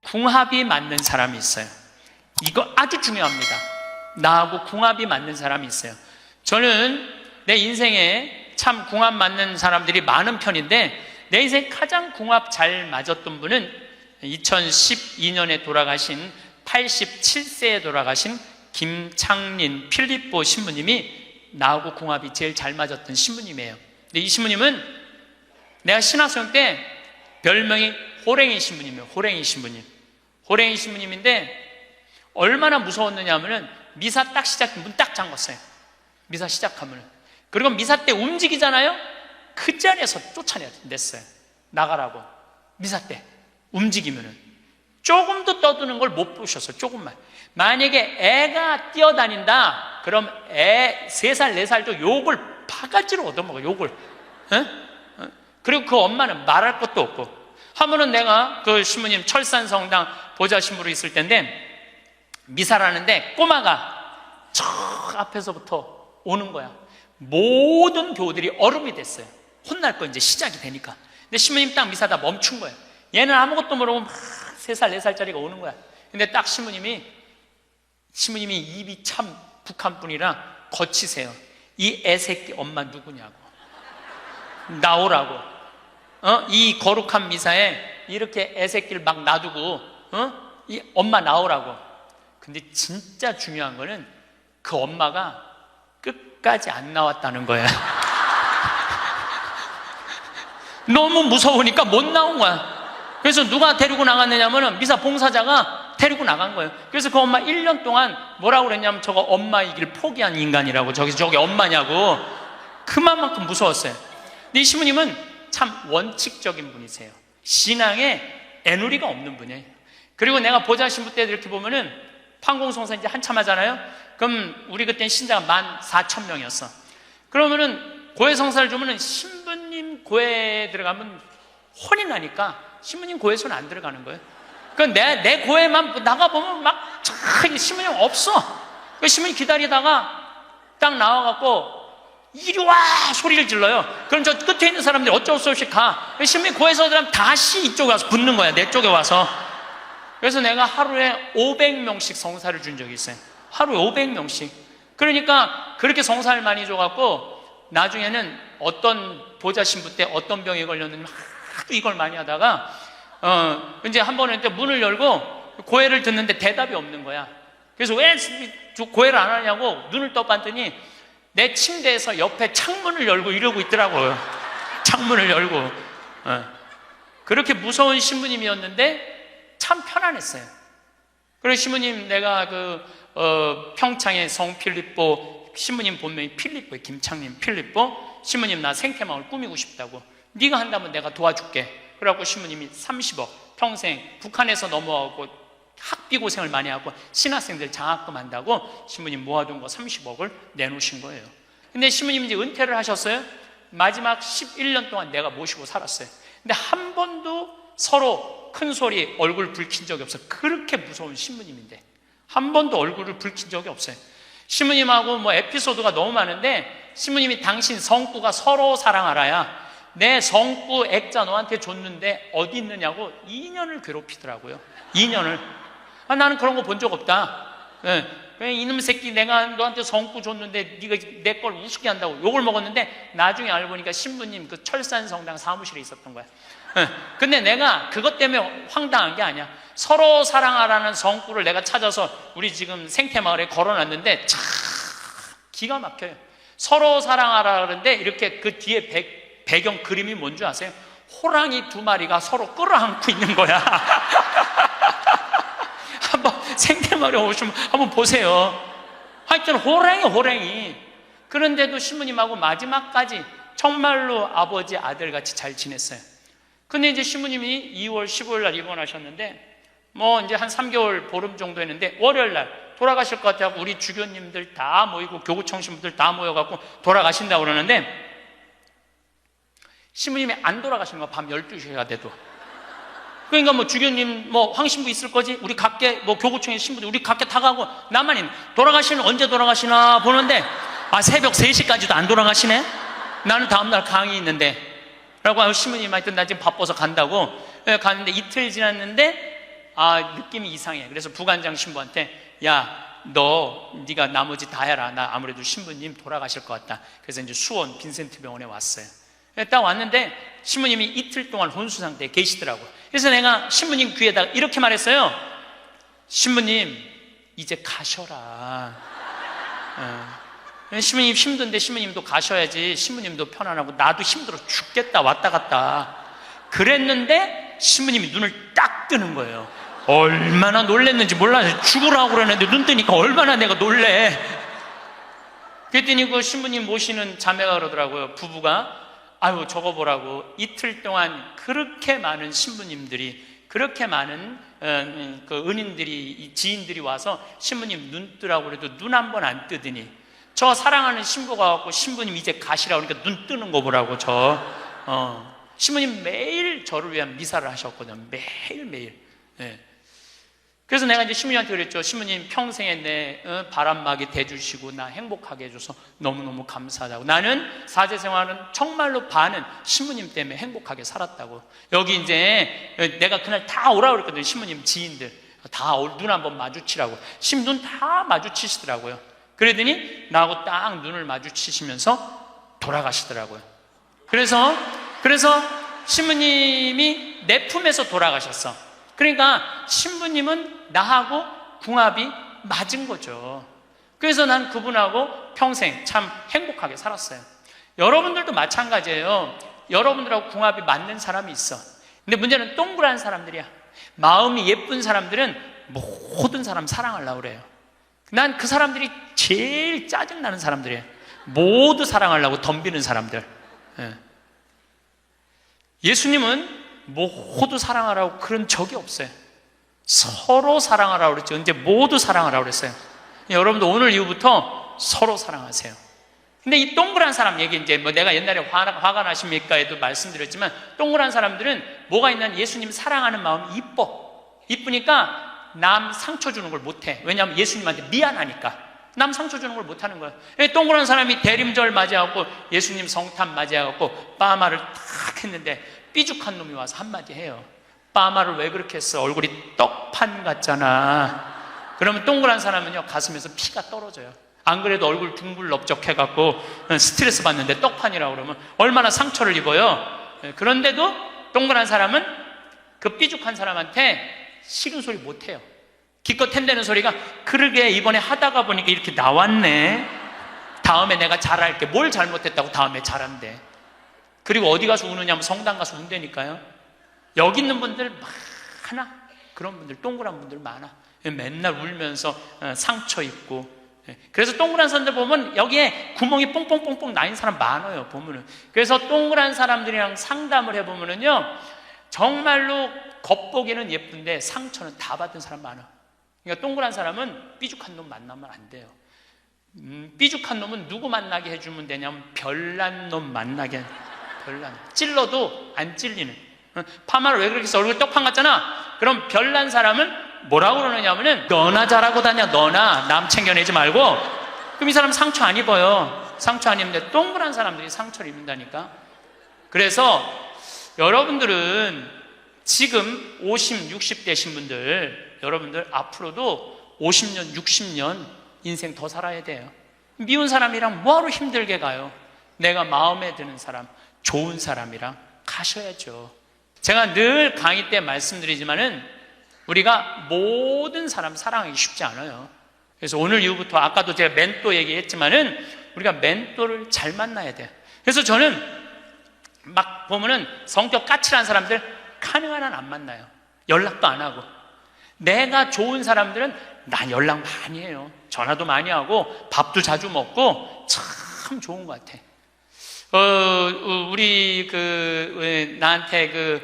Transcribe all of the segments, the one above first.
궁합이 맞는 사람이 있어요. 이거 아주 중요합니다. 나하고 궁합이 맞는 사람이 있어요. 저는 내 인생에 참 궁합 맞는 사람들이 많은 편인데, 내 인생 가장 궁합 잘 맞았던 분은 2012년에 돌아가신 87세에 돌아가신 김창린 필립보 신부님이 나하고 궁합이 제일 잘 맞았던 신부님이에요. 근데 이 신부님은 내가 신학생 때 별명이 호랭이 신부님이에요. 호랭이 신부님. 호랭이 신부님인데 얼마나 무서웠느냐 하면은 미사 딱 시작, 문 딱 잠궜어요. 미사 시작하면. 그리고 미사 때 움직이잖아요? 그 자리에서 쫓아냈어요. 나가라고. 미사 때 움직이면은. 조금도 떠드는 걸 못 보셨어요. 조금만. 만약에 애가 뛰어다닌다, 그럼 애 3살, 4살도 욕을 바가지로 얻어먹어요. 욕을. 그리고 그 엄마는 말할 것도 없고. 하면은 내가 그 신부님 철산성당 보좌 신부로 있을 때인데, 미사를 하는데 꼬마가 저 앞에서부터 오는 거야. 모든 교우들이 얼음이 됐어요. 혼날 거 이제 시작이 되니까. 근데 신부님 딱 미사다 멈춘 거예요. 얘는 아무것도 모르고 막 3살, 4살짜리가 오는 거야. 근데 딱 신부님이 입이 참 북한 분이라 거치세요. 이 애새끼 엄마 누구냐고. 나오라고. 이 거룩한 미사에 이렇게 애새끼를 막 놔두고, 이 엄마 나오라고. 근데 진짜 중요한 거는 그 엄마가 끝까지 안 나왔다는 거야. 너무 무서우니까 못 나온 거야. 그래서 누가 데리고 나갔느냐면은 미사 봉사자가 데리고 나간 거예요. 그래서 그 엄마 1년 동안 뭐라고 그랬냐면, 저거 엄마이길 포기한 인간이라고. 저게 엄마냐고. 그만큼 무서웠어요. 근데 이 신부님은 참 원칙적인 분이세요. 신앙에 애누리가 없는 분이에요. 그리고 내가 보좌 신부 때 이렇게 보면은 판공성사 이제 한참 하잖아요. 그럼 우리 그때는 신자가 14,000명이었어. 그러면은 고해성사를 주면은 신부님 고해에 들어가면 혼이 나니까 신부님 고해소는 안 들어가는 거예요. 내 고해만 나가보면 막 신부님 없어. 신부님 기다리다가 딱 나와갖고 이리 와 소리를 질러요. 그럼 저 끝에 있는 사람들이 어쩔 수 없이 가. 신부님 고해서 들어가면 다시 이쪽에 와서 붙는 거야. 내 쪽에 와서. 그래서 내가 하루에 500명씩 성사를 준 적이 있어요. 하루에 500명씩. 그러니까 그렇게 성사를 많이 줘갖고 나중에는 어떤 보좌 신부 때 어떤 병에 걸렸는지 하도 이걸 많이 하다가 이제 한 번은 문을 열고 고해를 듣는데 대답이 없는 거야. 그래서 왜 고해를 안 하냐고 눈을 떠봤더니 내 침대에서 옆에 창문을 열고 이러고 있더라고요. 창문을 열고. 그렇게 무서운 신부님이었는데 참 편안했어요. 그리고 신부님, 내가 평창의 성 필립보 신부님 본명이 필립보예요. 김창림 필립보. 신부님 나 생태마을 꾸미고 싶다고. 네가 한다면 내가 도와줄게. 그래갖고 신부님이 30억 평생 북한에서 넘어가고 학비 고생을 많이 하고 신학생들 장학금 한다고 신부님 모아둔 거 30억을 내놓으신 거예요. 근데 신부님 이제 은퇴를 하셨어요. 마지막 11년 동안 내가 모시고 살았어요. 근데 한 번도 서로 큰 소리 얼굴 붉힌 적이 없어요. 그렇게 무서운 신부님인데 한 번도 얼굴을 붉힌 적이 없어요. 신부님하고 뭐 에피소드가 너무 많은데, 신부님이 당신 성구가 서로 사랑하라야 내 성구 액자 너한테 줬는데 어디 있느냐고 2년을 괴롭히더라고요. 2년을. 나는 그런 거 본 적 없다. 이놈 새끼 내가 너한테 성구 줬는데 네가 내 걸 우습게 한다고 욕을 먹었는데, 나중에 알고 보니까 신부님 그 철산성당 사무실에 있었던 거야. 근데 내가 그것 때문에 황당한 게 아니야. 서로 사랑하라는 성구를 내가 찾아서 우리 지금 생태마을에 걸어놨는데 참 기가 막혀요. 서로 사랑하라 그러는데 이렇게 그 뒤에 배경 그림이 뭔지 아세요? 호랑이 2마리가 서로 끌어안고 있는 거야. 한번 생태마을에 오시면 한번 보세요. 하여튼 호랑이. 그런데도 신부님하고 마지막까지 정말로 아버지 아들같이 잘 지냈어요. 근데 이제 신부님이 2월 15일 날 입원하셨는데, 뭐 이제 한 3개월 보름 정도 했는데, 월요일 날 돌아가실 것 같아요. 우리 주교님들 다 모이고 교구청 신부들 다 모여갖고 돌아가신다고 그러는데, 신부님이 안 돌아가시는 거야. 밤 12시가 돼도. 그러니까 뭐 주교님 뭐 황신부 있을 거지, 우리 각계 뭐 교구청의 신부들 우리 각계 다 가고 나만 있는. 돌아가시는 언제 돌아가시나 보는데 새벽 3시까지도 안 돌아가시네. 나는 다음날 강의 있는데 라고 하고, 신부님 하여튼 나 지금 바빠서 간다고. 갔는데 이틀 지났는데 느낌이 이상해. 그래서 부관장 신부한테 네가 나머지 다 해라. 나 아무래도 신부님 돌아가실 것 같다. 그래서 이제 수원 빈센트 병원에 왔어요. 딱 왔는데 신부님이 이틀 동안 혼수 상태에 계시더라고. 그래서 내가 신부님 귀에다가 이렇게 말했어요. 신부님 이제 가셔라. 신부님 힘든데 신부님도 가셔야지. 신부님도 편안하고 나도 힘들어 죽겠다 왔다 갔다 그랬는데 신부님이 눈을 딱 뜨는 거예요. 얼마나 놀랬는지 몰라요. 죽으라고 그러는데 눈 뜨니까 얼마나 내가 놀래. 그랬더니 그 신부님 모시는 자매가 그러더라고요. 부부가 저거 보라고 이틀 동안 그렇게 많은 신부님들이, 그렇게 많은 그 은인들이, 지인들이 와서 신부님 눈 뜨라고 그래도 눈 한 번 안 뜨더니 저 사랑하는 신부가 왔고 신부님 이제 가시라고 그러니까 눈 뜨는 거 보라고. 신부님 매일 저를 위한 미사를 하셨거든요. 매일매일. 그래서 내가 이제 신부님한테 그랬죠. 신부님 평생에 내 바람막이 돼주시고 나 행복하게 해줘서 너무너무 감사하다고. 나는 사제 생활은 정말로 반은 신부님 때문에 행복하게 살았다고. 여기 이제 내가 그날 다 오라고 그랬거든요. 신부님 지인들 다 눈 한번 마주치라고. 신부님 눈 다 마주치시더라고요. 그러더니 나하고 딱 눈을 마주치시면서 돌아가시더라고요. 그래서 신부님이 내 품에서 돌아가셨어. 그러니까 신부님은 나하고 궁합이 맞은 거죠. 그래서 난 그분하고 평생 참 행복하게 살았어요. 여러분들도 마찬가지예요. 여러분들하고 궁합이 맞는 사람이 있어. 근데 문제는 동그란 사람들이야. 마음이 예쁜 사람들은 모든 사람 사랑하려고 그래요. 난 그 사람들이 제일 짜증나는 사람들이에요. 모두 사랑하려고 덤비는 사람들. 예수님은 모두 사랑하라고 그런 적이 없어요. 서로 사랑하라고 그랬죠. 근데 모두 사랑하라고 그랬어요. 여러분도 오늘 이후부터 서로 사랑하세요. 근데 이 동그란 사람 얘기, 이제 내가 옛날에 화가 나십니까에도 말씀드렸지만, 동그란 사람들은 뭐가 있냐면 예수님 사랑하는 마음이 이쁘니까 남 상처 주는 걸 못해. 왜냐하면 예수님한테 미안하니까 남 상처 주는 걸 못하는 거예요. 동그란 사람이 대림절 맞이하고 예수님 성탄 맞이하고 빠마를 탁 했는데 삐죽한 놈이 와서 한마디 해요. 빠마를 왜 그렇게 했어? 얼굴이 떡판 같잖아. 그러면 동그란 사람은요 가슴에서 피가 떨어져요. 안 그래도 얼굴 둥글럽적해갖고 스트레스 받는데 떡판이라고 그러면 얼마나 상처를 입어요. 그런데도 동그란 사람은 그 삐죽한 사람한테 싫은 소리 못해요. 기껏 텐대는 소리가, 그러게 이번에 하다가 보니까 이렇게 나왔네. 다음에 내가 잘할게. 뭘 잘못했다고 다음에 잘한대. 그리고 어디 가서 우느냐면 성당 가서 운다니까요. 여기 있는 분들 많아. 그런 분들, 동그란 분들 많아. 맨날 울면서 상처 입고. 그래서 동그란 사람들 보면 여기에 구멍이 뽕뽕뽕뽕 나인 사람 많아요, 보면은. 그래서 동그란 사람들이랑 상담을 해보면은요, 정말로 겉보기는 예쁜데 상처는 다 받은 사람 많아. 그러니까 동그란 사람은 삐죽한 놈 만나면 안 돼요. 삐죽한 놈은 누구 만나게 해주면 되냐면 별난 놈 만나게. 별난. 찔러도 안 찔리는. 파마를 왜 그렇게 해서 얼굴 떡판 같잖아. 그럼 별난 사람은 뭐라고 그러느냐면은 너나 잘하고 다녀. 너나 남 챙겨내지 말고. 그럼 이 사람 상처 안 입어요. 상처 안 입는데 동그란 사람들이 상처를 입는다니까. 그래서 여러분들은 지금 50, 60 되신 분들, 여러분들 앞으로도 50년, 60년 인생 더 살아야 돼요. 미운 사람이랑 뭐하러 힘들게 가요? 내가 마음에 드는 사람, 좋은 사람이랑 가셔야죠. 제가 늘 강의 때 말씀드리지만은 우리가 모든 사람 사랑하기 쉽지 않아요. 그래서 오늘 이후부터, 아까도 제가 멘토 얘기했지만은 우리가 멘토를 잘 만나야 돼요. 그래서 저는 막 보면은 성격 까칠한 사람들 가능한 한 안 만나요. 연락도 안 하고. 내가 좋은 사람들은 난 연락 많이 해요. 전화도 많이 하고 밥도 자주 먹고 참 좋은 것 같아. 우리 나한테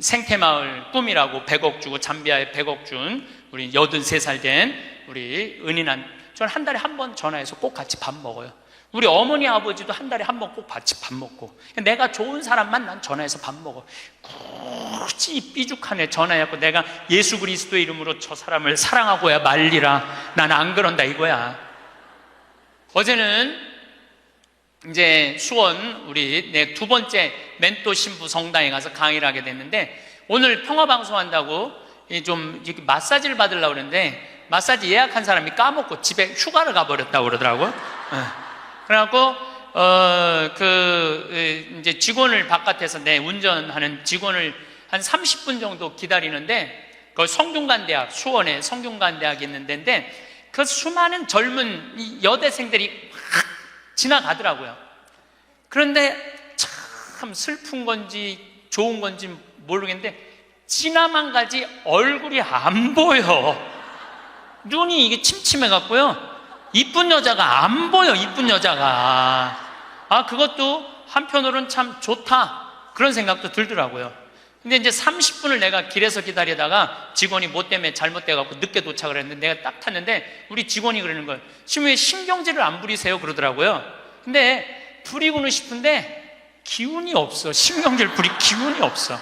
생태마을 꿈이라고 100억 주고, 잠비아에 100억 준 우리 83살 된 우리 은인한, 저는 한 달에 한 번 전화해서 꼭 같이 밥 먹어요. 우리 어머니 아버지도 한 달에 한 번 꼭 같이 밥 먹고. 내가 좋은 사람만 난 전화해서 밥 먹어. 굳이 삐죽한 애 전화해갖고 내가 예수 그리스도의 이름으로 저 사람을 사랑하고야 말리라, 난 안 그런다 이거야. 어제는 이제 수원 우리 내 두 번째 멘토 신부 성당에 가서 강의를 하게 됐는데, 오늘 평화방송 한다고 좀 이렇게 마사지를 받으려고 그러는데 마사지 예약한 사람이 까먹고 집에 휴가를 가버렸다고 그러더라고요. 그래갖고 이제 직원을 바깥에서 운전하는 직원을 한 30분 정도 기다리는데 그 성균관대학, 수원에 성균관대학이 있는 데인데 그 수많은 젊은 여대생들이 확 지나가더라고요. 그런데 참 슬픈 건지 좋은 건지 모르겠는데 지나만 가지 얼굴이 안 보여. 눈이 이게 침침해갖고요. 이쁜 여자가 안 보여, 이쁜 여자가. 그것도 한편으로는 참 좋다. 그런 생각도 들더라고요. 근데 이제 30분을 내가 길에서 기다리다가 직원이 뭐 때문에 잘못돼갖고 늦게 도착을 했는데 내가 딱 탔는데 우리 직원이 그러는 거예요. 지금 왜 신경질을 안 부리세요? 그러더라고요. 근데 부리고는 싶은데 기운이 없어. 신경질 부릴 기운이 없어.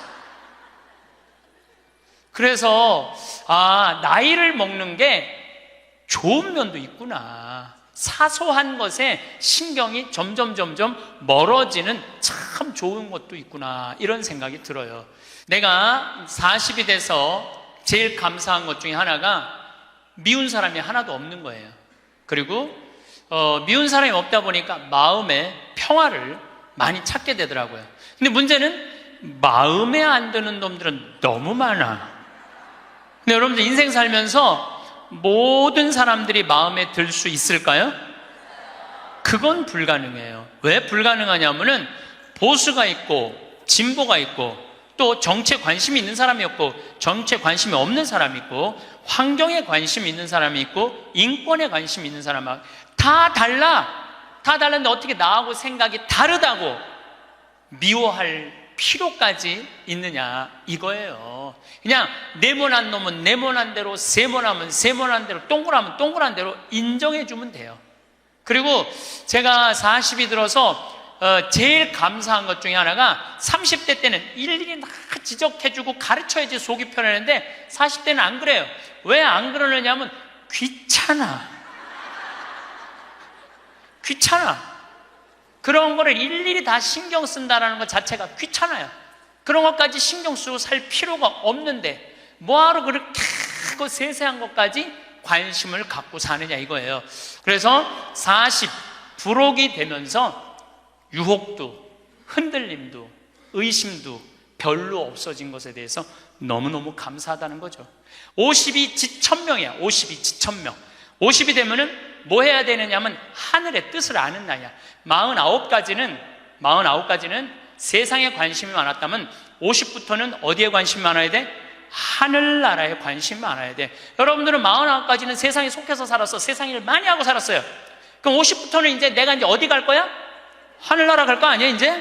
그래서 나이를 먹는 게 좋은 면도 있구나. 사소한 것에 신경이 점점 멀어지는 참 좋은 것도 있구나. 이런 생각이 들어요. 내가 40이 돼서 제일 감사한 것 중에 하나가 미운 사람이 하나도 없는 거예요. 그리고 미운 사람이 없다 보니까 마음에 평화를 많이 찾게 되더라고요. 근데 문제는 마음에 안 드는 놈들은 너무 많아. 근데 여러분들 인생 살면서 모든 사람들이 마음에 들 수 있을까요? 그건 불가능해요. 왜 불가능하냐면은 보수가 있고 진보가 있고 또 정치에 관심이 있는 사람이 있고 정치에 관심이 없는 사람이 있고 환경에 관심이 있는 사람이 있고 인권에 관심이 있는 사람이 다 달라. 다 다른데 어떻게 나하고 생각이 다르다고 미워할 필요까지 있느냐 이거예요. 그냥 네모난 놈은 네모난 대로, 세모나면 세모난 대로, 동그라면 동그란 대로 인정해 주면 돼요. 그리고 제가 40이 들어서 제일 감사한 것 중에 하나가 30대 때는 일일이 다 지적해주고 가르쳐야지 속이 편했는데 40대는 안 그래요. 왜 안 그러느냐면 귀찮아. 그런 거를 일일이 다 신경 쓴다는 것 자체가 귀찮아요. 그런 것까지 신경 쓰고 살 필요가 없는데 뭐하러 그렇게 그 세세한 것까지 관심을 갖고 사느냐 이거예요. 그래서 40 부록이 되면서 유혹도 흔들림도 의심도 별로 없어진 것에 대해서 너무너무 감사하다는 거죠. 50이 지천명이야. 50이 지천명. 50이 되면은 뭐 해야 되느냐면 하늘의 뜻을 아는 나이야. 49가지는 세상에 관심이 많았다면 50부터는 어디에 관심이 많아야 돼? 하늘나라에 관심이 많아야 돼. 여러분들은 49까지는 세상에 속해서 살았어. 세상 일을 많이 하고 살았어요. 그럼 50부터는 이제 내가 이제 어디 갈 거야? 하늘나라 갈 거 아니야 이제?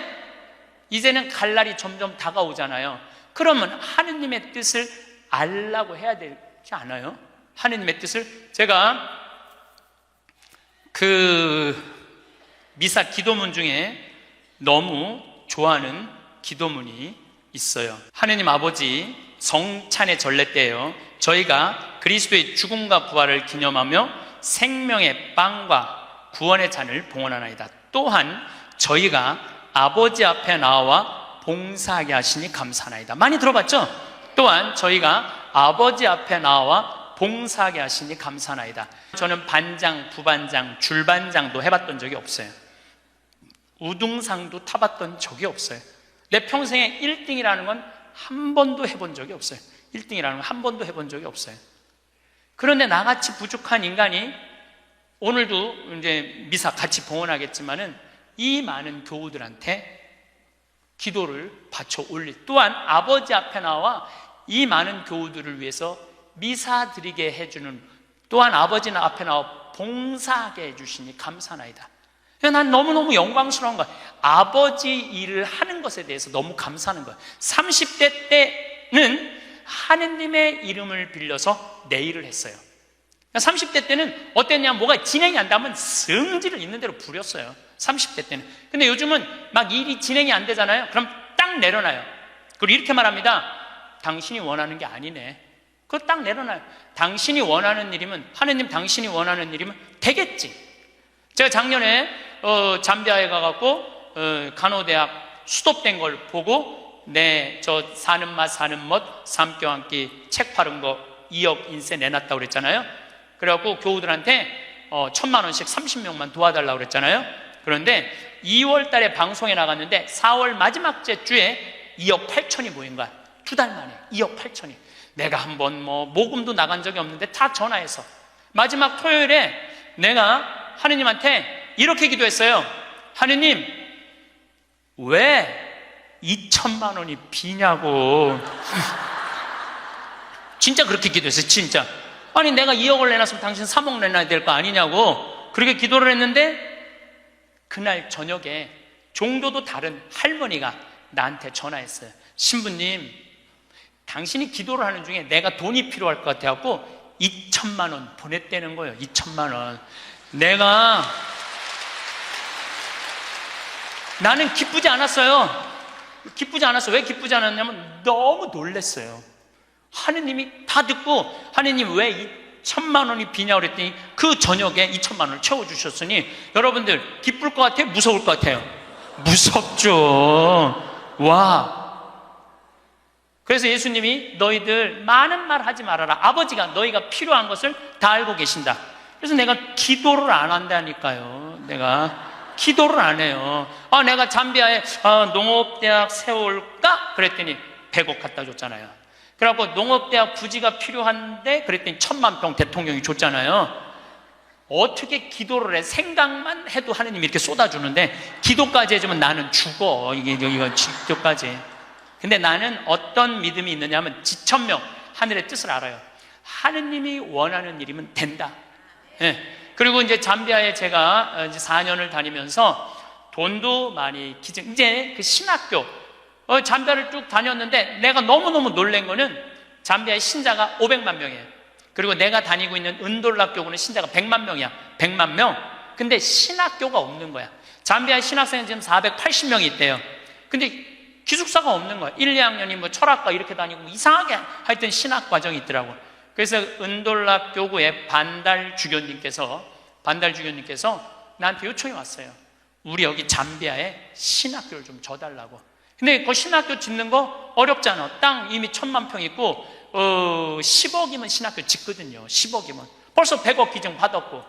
이제는 갈 날이 점점 다가오잖아요. 그러면 하느님의 뜻을 알라고 해야 되지 않아요? 하느님의 뜻을 제가 미사 기도문 중에 너무 좋아하는 기도문이 있어요. 하느님 아버지 성찬의 전례 때예요. 저희가 그리스도의 죽음과 부활을 기념하며 생명의 빵과 구원의 잔을 봉헌하나이다. 또한 저희가 아버지 앞에 나와 봉사하게 하시니 감사하나이다. 많이 들어봤죠? 또한 저희가 아버지 앞에 나와 봉사하게 하시니 감사하나이다. 저는 반장, 부반장, 줄반장도 해봤던 적이 없어요. 우등상도 타봤던 적이 없어요. 내 평생에 1등이라는 건 한 번도 해본 적이 없어요. 1등이라는 건 한 번도 해본 적이 없어요. 그런데 나같이 부족한 인간이 오늘도 이제 미사 같이 봉헌하겠지만은 이 많은 교우들한테 기도를 바쳐 올릴, 또한 아버지 앞에 나와 이 많은 교우들을 위해서 미사 드리게 해주는, 또한 아버지 앞에 나와 봉사하게 해주시니 감사하나이다. 난 너무너무 영광스러운 거야. 아버지 일을 하는 것에 대해서 너무 감사하는 거야. 30대 때는 하느님의 이름을 빌려서 내 일을 했어요. 30대 때는 어땠냐, 뭐가 진행이 안 되면 성질을 있는 대로 부렸어요. 30대 때는. 근데 요즘은 막 일이 진행이 안 되잖아요. 그럼 딱 내려놔요. 그리고 이렇게 말합니다. 당신이 원하는 게 아니네. 그거 딱 내려놔요. 당신이 원하는 일이면, 하느님 당신이 원하는 일이면 되겠지. 제가 작년에 잠비아에 가갖고 간호대학 수도된 걸 보고 저 사는 맛 사는 멋 삼교 한 끼 책 팔은 거 2억 인세 내놨다고 그랬잖아요. 그래갖고 교우들한테 1,000만 원씩 30명만 도와달라고 그랬잖아요. 그런데 2월 달에 방송에 나갔는데 4월 마지막 주에 2억 8천이 모인 거야. 2달 만에 2억 8천이. 내가 한번 모금도 나간 적이 없는데 다 전화해서 마지막 토요일에 내가 하느님한테 이렇게 기도했어요. 하느님, 왜 2천만 원이 비냐고. 진짜 그렇게 기도했어요. 진짜. 아니 내가 2억을 내놨으면 당신 3억 내놔야 될 거 아니냐고 그렇게 기도를 했는데, 그날 저녁에 종교도 다른 할머니가 나한테 전화했어요. 신부님, 당신이 기도를 하는 중에 내가 돈이 필요할 것 같아갖고 2천만 원 보냈다는 거예요. 2천만 원. 나는 기쁘지 않았어요. 기쁘지 않았어. 왜 기쁘지 않았냐면 너무 놀랐어요. 하느님이 다 듣고 하느님 왜 2천만 원이 비냐고 그랬더니 그 저녁에 2천만 원을 채워주셨으니 여러분들 기쁠 것 같아요? 무서울 것 같아요? 무섭죠. 와. 그래서 예수님이 너희들 많은 말 하지 말아라. 아버지가 너희가 필요한 것을 다 알고 계신다. 그래서 내가 기도를 안 한다니까요. 내가 기도를 안 해요. 내가 잠비아에 농업대학 세울까? 그랬더니 100억 갖다 줬잖아요. 그래갖고 농업대학 부지가 필요한데 그랬더니 1,000만 평 대통령이 줬잖아요. 어떻게 기도를 해? 생각만 해도 하느님이 이렇게 쏟아주는데 기도까지 해주면 나는 죽어. 이거 기도까지. 근데 나는 어떤 믿음이 있느냐 하면 지천명, 하늘의 뜻을 알아요. 하느님이 원하는 일이면 된다. 네. 그리고 이제 잠비아에 제가 이제 4년을 다니면서 돈도 많이 이제 그 신학교, 잠비아를 쭉 다녔는데 내가 너무너무 놀란 거는 잠비아의 신자가 500만 명이에요. 그리고 내가 다니고 있는 은돌라 교구는 신자가 100만 명이야. 100만 명. 근데 신학교가 없는 거야. 잠비아의 신학생은 지금 480명이 있대요. 근데 기숙사가 없는 거야. 1, 2학년이 철학과 이렇게 다니고 이상하게 하여튼 신학 과정이 있더라고. 그래서 은돌라 교구의 반달 주교님께서 나한테 요청이 왔어요. 우리 여기 잠비아에 신학교를 좀 줘달라고. 근데 그 신학교 짓는 거 어렵잖아. 땅 이미 1,000만 평 있고 10억이면 신학교 짓거든요. 10억이면 벌써 100억 기증 받았고,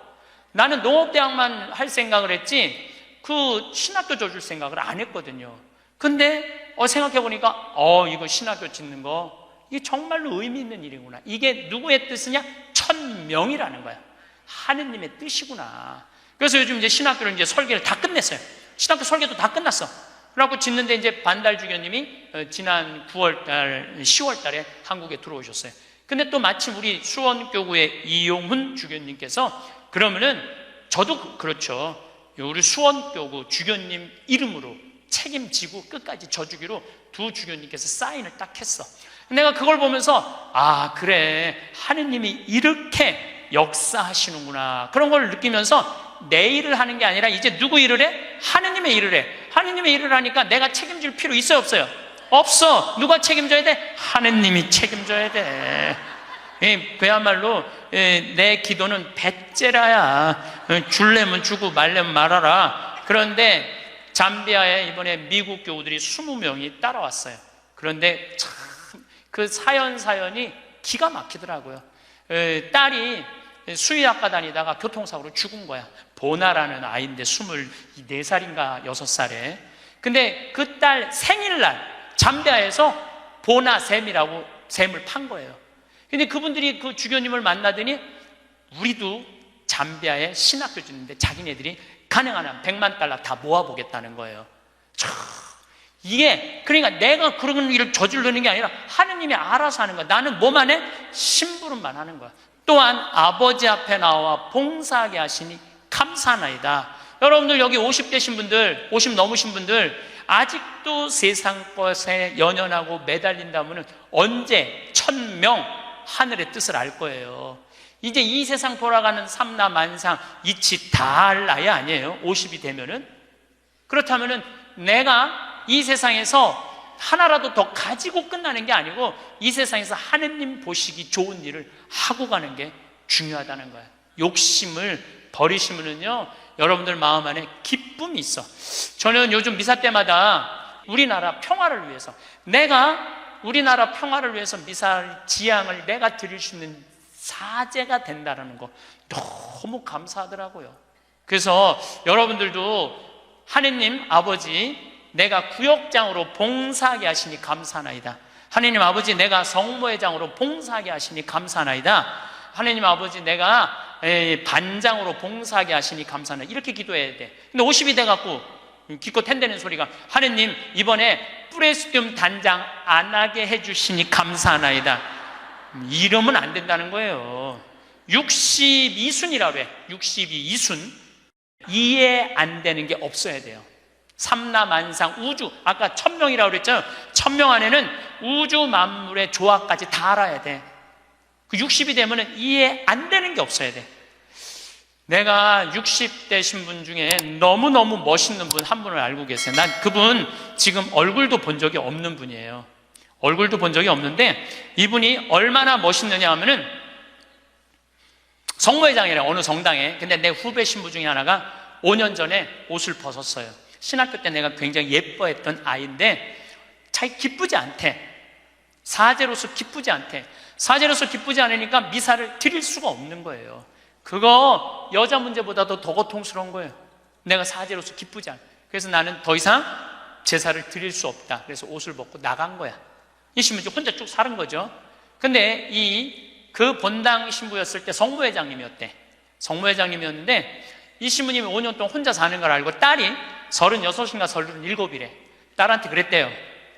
나는 농업대학만 할 생각을 했지 그 신학교 줘줄 생각을 안 했거든요. 근데 생각해보니까 이거 신학교 짓는 거 이게 정말로 의미 있는 일이구나. 이게 누구의 뜻이냐? 1,000명이라는 거야. 하느님의 뜻이구나. 그래서 요즘 이제 신학교를 이제 설계를 다 끝냈어요. 신학교 설계도 다 끝났어. 그래갖고 짓는데 이제 반달 주교님이 지난 9월달, 10월달에 한국에 들어오셨어요. 근데 또 마침 우리 수원교구의 이용훈 주교님께서 그러면은 저도 그렇죠. 우리 수원교구 주교님 이름으로 책임지고 끝까지 져주기로 두 주교님께서 사인을 딱 했어. 내가 그걸 보면서 그래, 하느님이 이렇게 역사하시는구나, 그런 걸 느끼면서 내 일을 하는 게 아니라 이제 누구 일을 해? 하느님의 일을 해. 하느님의 일을 하니까 내가 책임질 필요 있어요, 없어요? 없어. 누가 책임져야 돼? 하느님이 책임져야 돼. 그야말로 내 기도는 배째라야. 줄래면 주고 말래면 말아라. 그런데 잠비아에 이번에 미국 교우들이 20명이 따라왔어요. 그런데 참 그 사연이 기가 막히더라고요. 딸이 수의학과 다니다가 교통사고로 죽은 거야. 보나라는 아이인데 24살인가 6살에. 근데 그 딸 생일날 잠비아에서 보나 샘이라고 샘을 판 거예요. 근데 그분들이 그 주교님을 만나더니 우리도 잠비아에 신학교 짓는데 자기네들이 가능한 한 100만 달러 다 모아보겠다는 거예요. 이게 그러니까 내가 그런 일을 저지르는 게 아니라 하느님이 알아서 하는 거야. 나는 뭐만 해? 심부름만 하는 거야. 또한 아버지 앞에 나와 봉사하게 하시니 감사하나이다. 여러분들 여기 50대신 분들, 50 넘으신 분들 아직도 세상 것에 연연하고 매달린다면 언제 1,000명 하늘의 뜻을 알 거예요. 이제 이 세상 돌아가는 삼라 만상 이치 다 할 나이 아니에요? 50이 되면은. 그렇다면은 내가 이 세상에서 하나라도 더 가지고 끝나는 게 아니고 이 세상에서 하느님 보시기 좋은 일을 하고 가는 게 중요하다는 거예요. 욕심을 버리시면은요, 여러분들 마음 안에 기쁨이 있어. 저는 요즘 미사 때마다 우리나라 평화를 위해서, 내가 우리나라 평화를 위해서 미사일 지향을 내가 드릴 수 있는 사제가 된다는 거 너무 감사하더라고요. 그래서 여러분들도 하느님 아버지, 내가 구역장으로 봉사하게 하시니 감사하나이다. 하느님 아버지, 내가 성모회장으로 봉사하게 하시니 감사하나이다. 하느님 아버지, 내가 반장으로 봉사하게 하시니 감사하나이다. 이렇게 기도해야 돼. 근데 50이 돼갖고 기껏 텐대는 소리가, 하느님 이번에 프레스디움 단장 안 하게 해주시니 감사하나이다. 이러면 안 된다는 거예요. 62순이라고 해. 62순. 이해 안 되는 게 없어야 돼요. 삼라만상 우주, 아까 1000명이라고 그랬잖아요. 1000명 안에는 우주 만물의 조화까지 다 알아야 돼. 그 60이 되면은 이해 안 되는 게 없어야 돼. 내가 60 되신 분 중에 너무너무 멋있는 분 한 분을 알고 계세요. 난 그분 지금 얼굴도 본 적이 없는 분이에요. 얼굴도 본 적이 없는데 이분이 얼마나 멋있느냐 하면은 성모회장이래, 어느 정당에. 근데 내 후배 신부 중에 하나가 5년 전에 옷을 벗었어요. 신학교 때 내가 굉장히 예뻐했던 아이인데 자기 기쁘지 않대. 사제로서 기쁘지 않대. 사제로서 기쁘지 않으니까 미사를 드릴 수가 없는 거예요. 그거 여자 문제보다도 더 고통스러운 거예요. 내가 사제로서 기쁘지 않아. 그래서 나는 더 이상 제사를 드릴 수 없다. 그래서 옷을 벗고 나간 거야. 이 신부는 혼자 쭉 사는 거죠. 근데 그 본당 신부였을 때 성모회장님이었대. 성모회장님이었는데 이 신부님이 5년 동안 혼자 사는 걸 알고 딸이 36인가 37이래. 딸한테 그랬대요.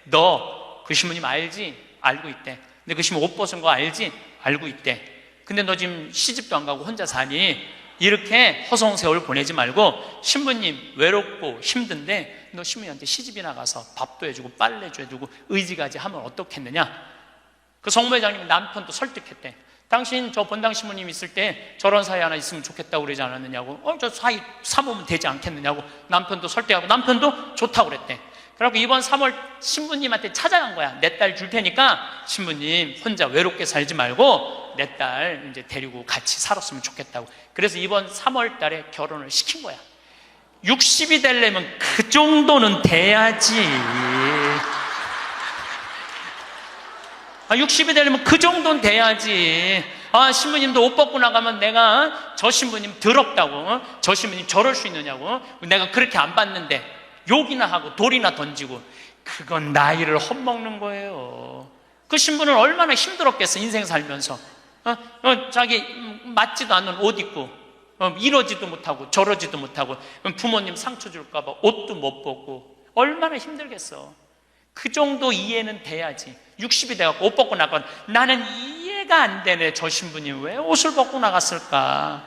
너 그 신부님 알지? 알고 있대. 근데 그 신부 옷 벗은 거 알지? 알고 있대. 근데 너 지금 시집도 안 가고 혼자 사니 이렇게 허송 세월 보내지 말고 신부님 외롭고 힘든데 너 신부님한테 시집이나 가서 밥도 해주고 빨래도 해주고 의지가지 하면 어떻겠느냐. 그 성모회장님이 남편도 설득했대. 당신 저 본당 신부님 있을 때 저런 사이 하나 있으면 좋겠다고 그러지 않았느냐고. 저 사이 사보면 되지 않겠느냐고 남편도 설득하고 남편도 좋다고 그랬대. 그래갖고 이번 3월 신부님한테 찾아간 거야. 내 딸 줄 테니까 신부님 혼자 외롭게 살지 말고 내 딸 이제 데리고 같이 살았으면 좋겠다고. 그래서 이번 3월 달에 결혼을 시킨 거야. 60이 되려면 그 정도는 돼야지. 60이 되려면 그 정도는 돼야지. 신부님도 옷 벗고 나가면 내가 저 신부님 더럽다고, 저 신부님 저럴 수 있느냐고, 내가 그렇게 안 봤는데 욕이나 하고 돌이나 던지고, 그건 나이를 헛먹는 거예요. 그 신부는 얼마나 힘들었겠어, 인생 살면서. 자기 맞지도 않는 옷 입고 이러지도 못하고 저러지도 못하고 부모님 상처 줄까 봐 옷도 못 벗고 얼마나 힘들겠어. 그 정도 이해는 돼야지. 60이 돼갖고 옷 벗고 나가면 나는 이해가 안 되네. 저 신부님 왜 옷을 벗고 나갔을까.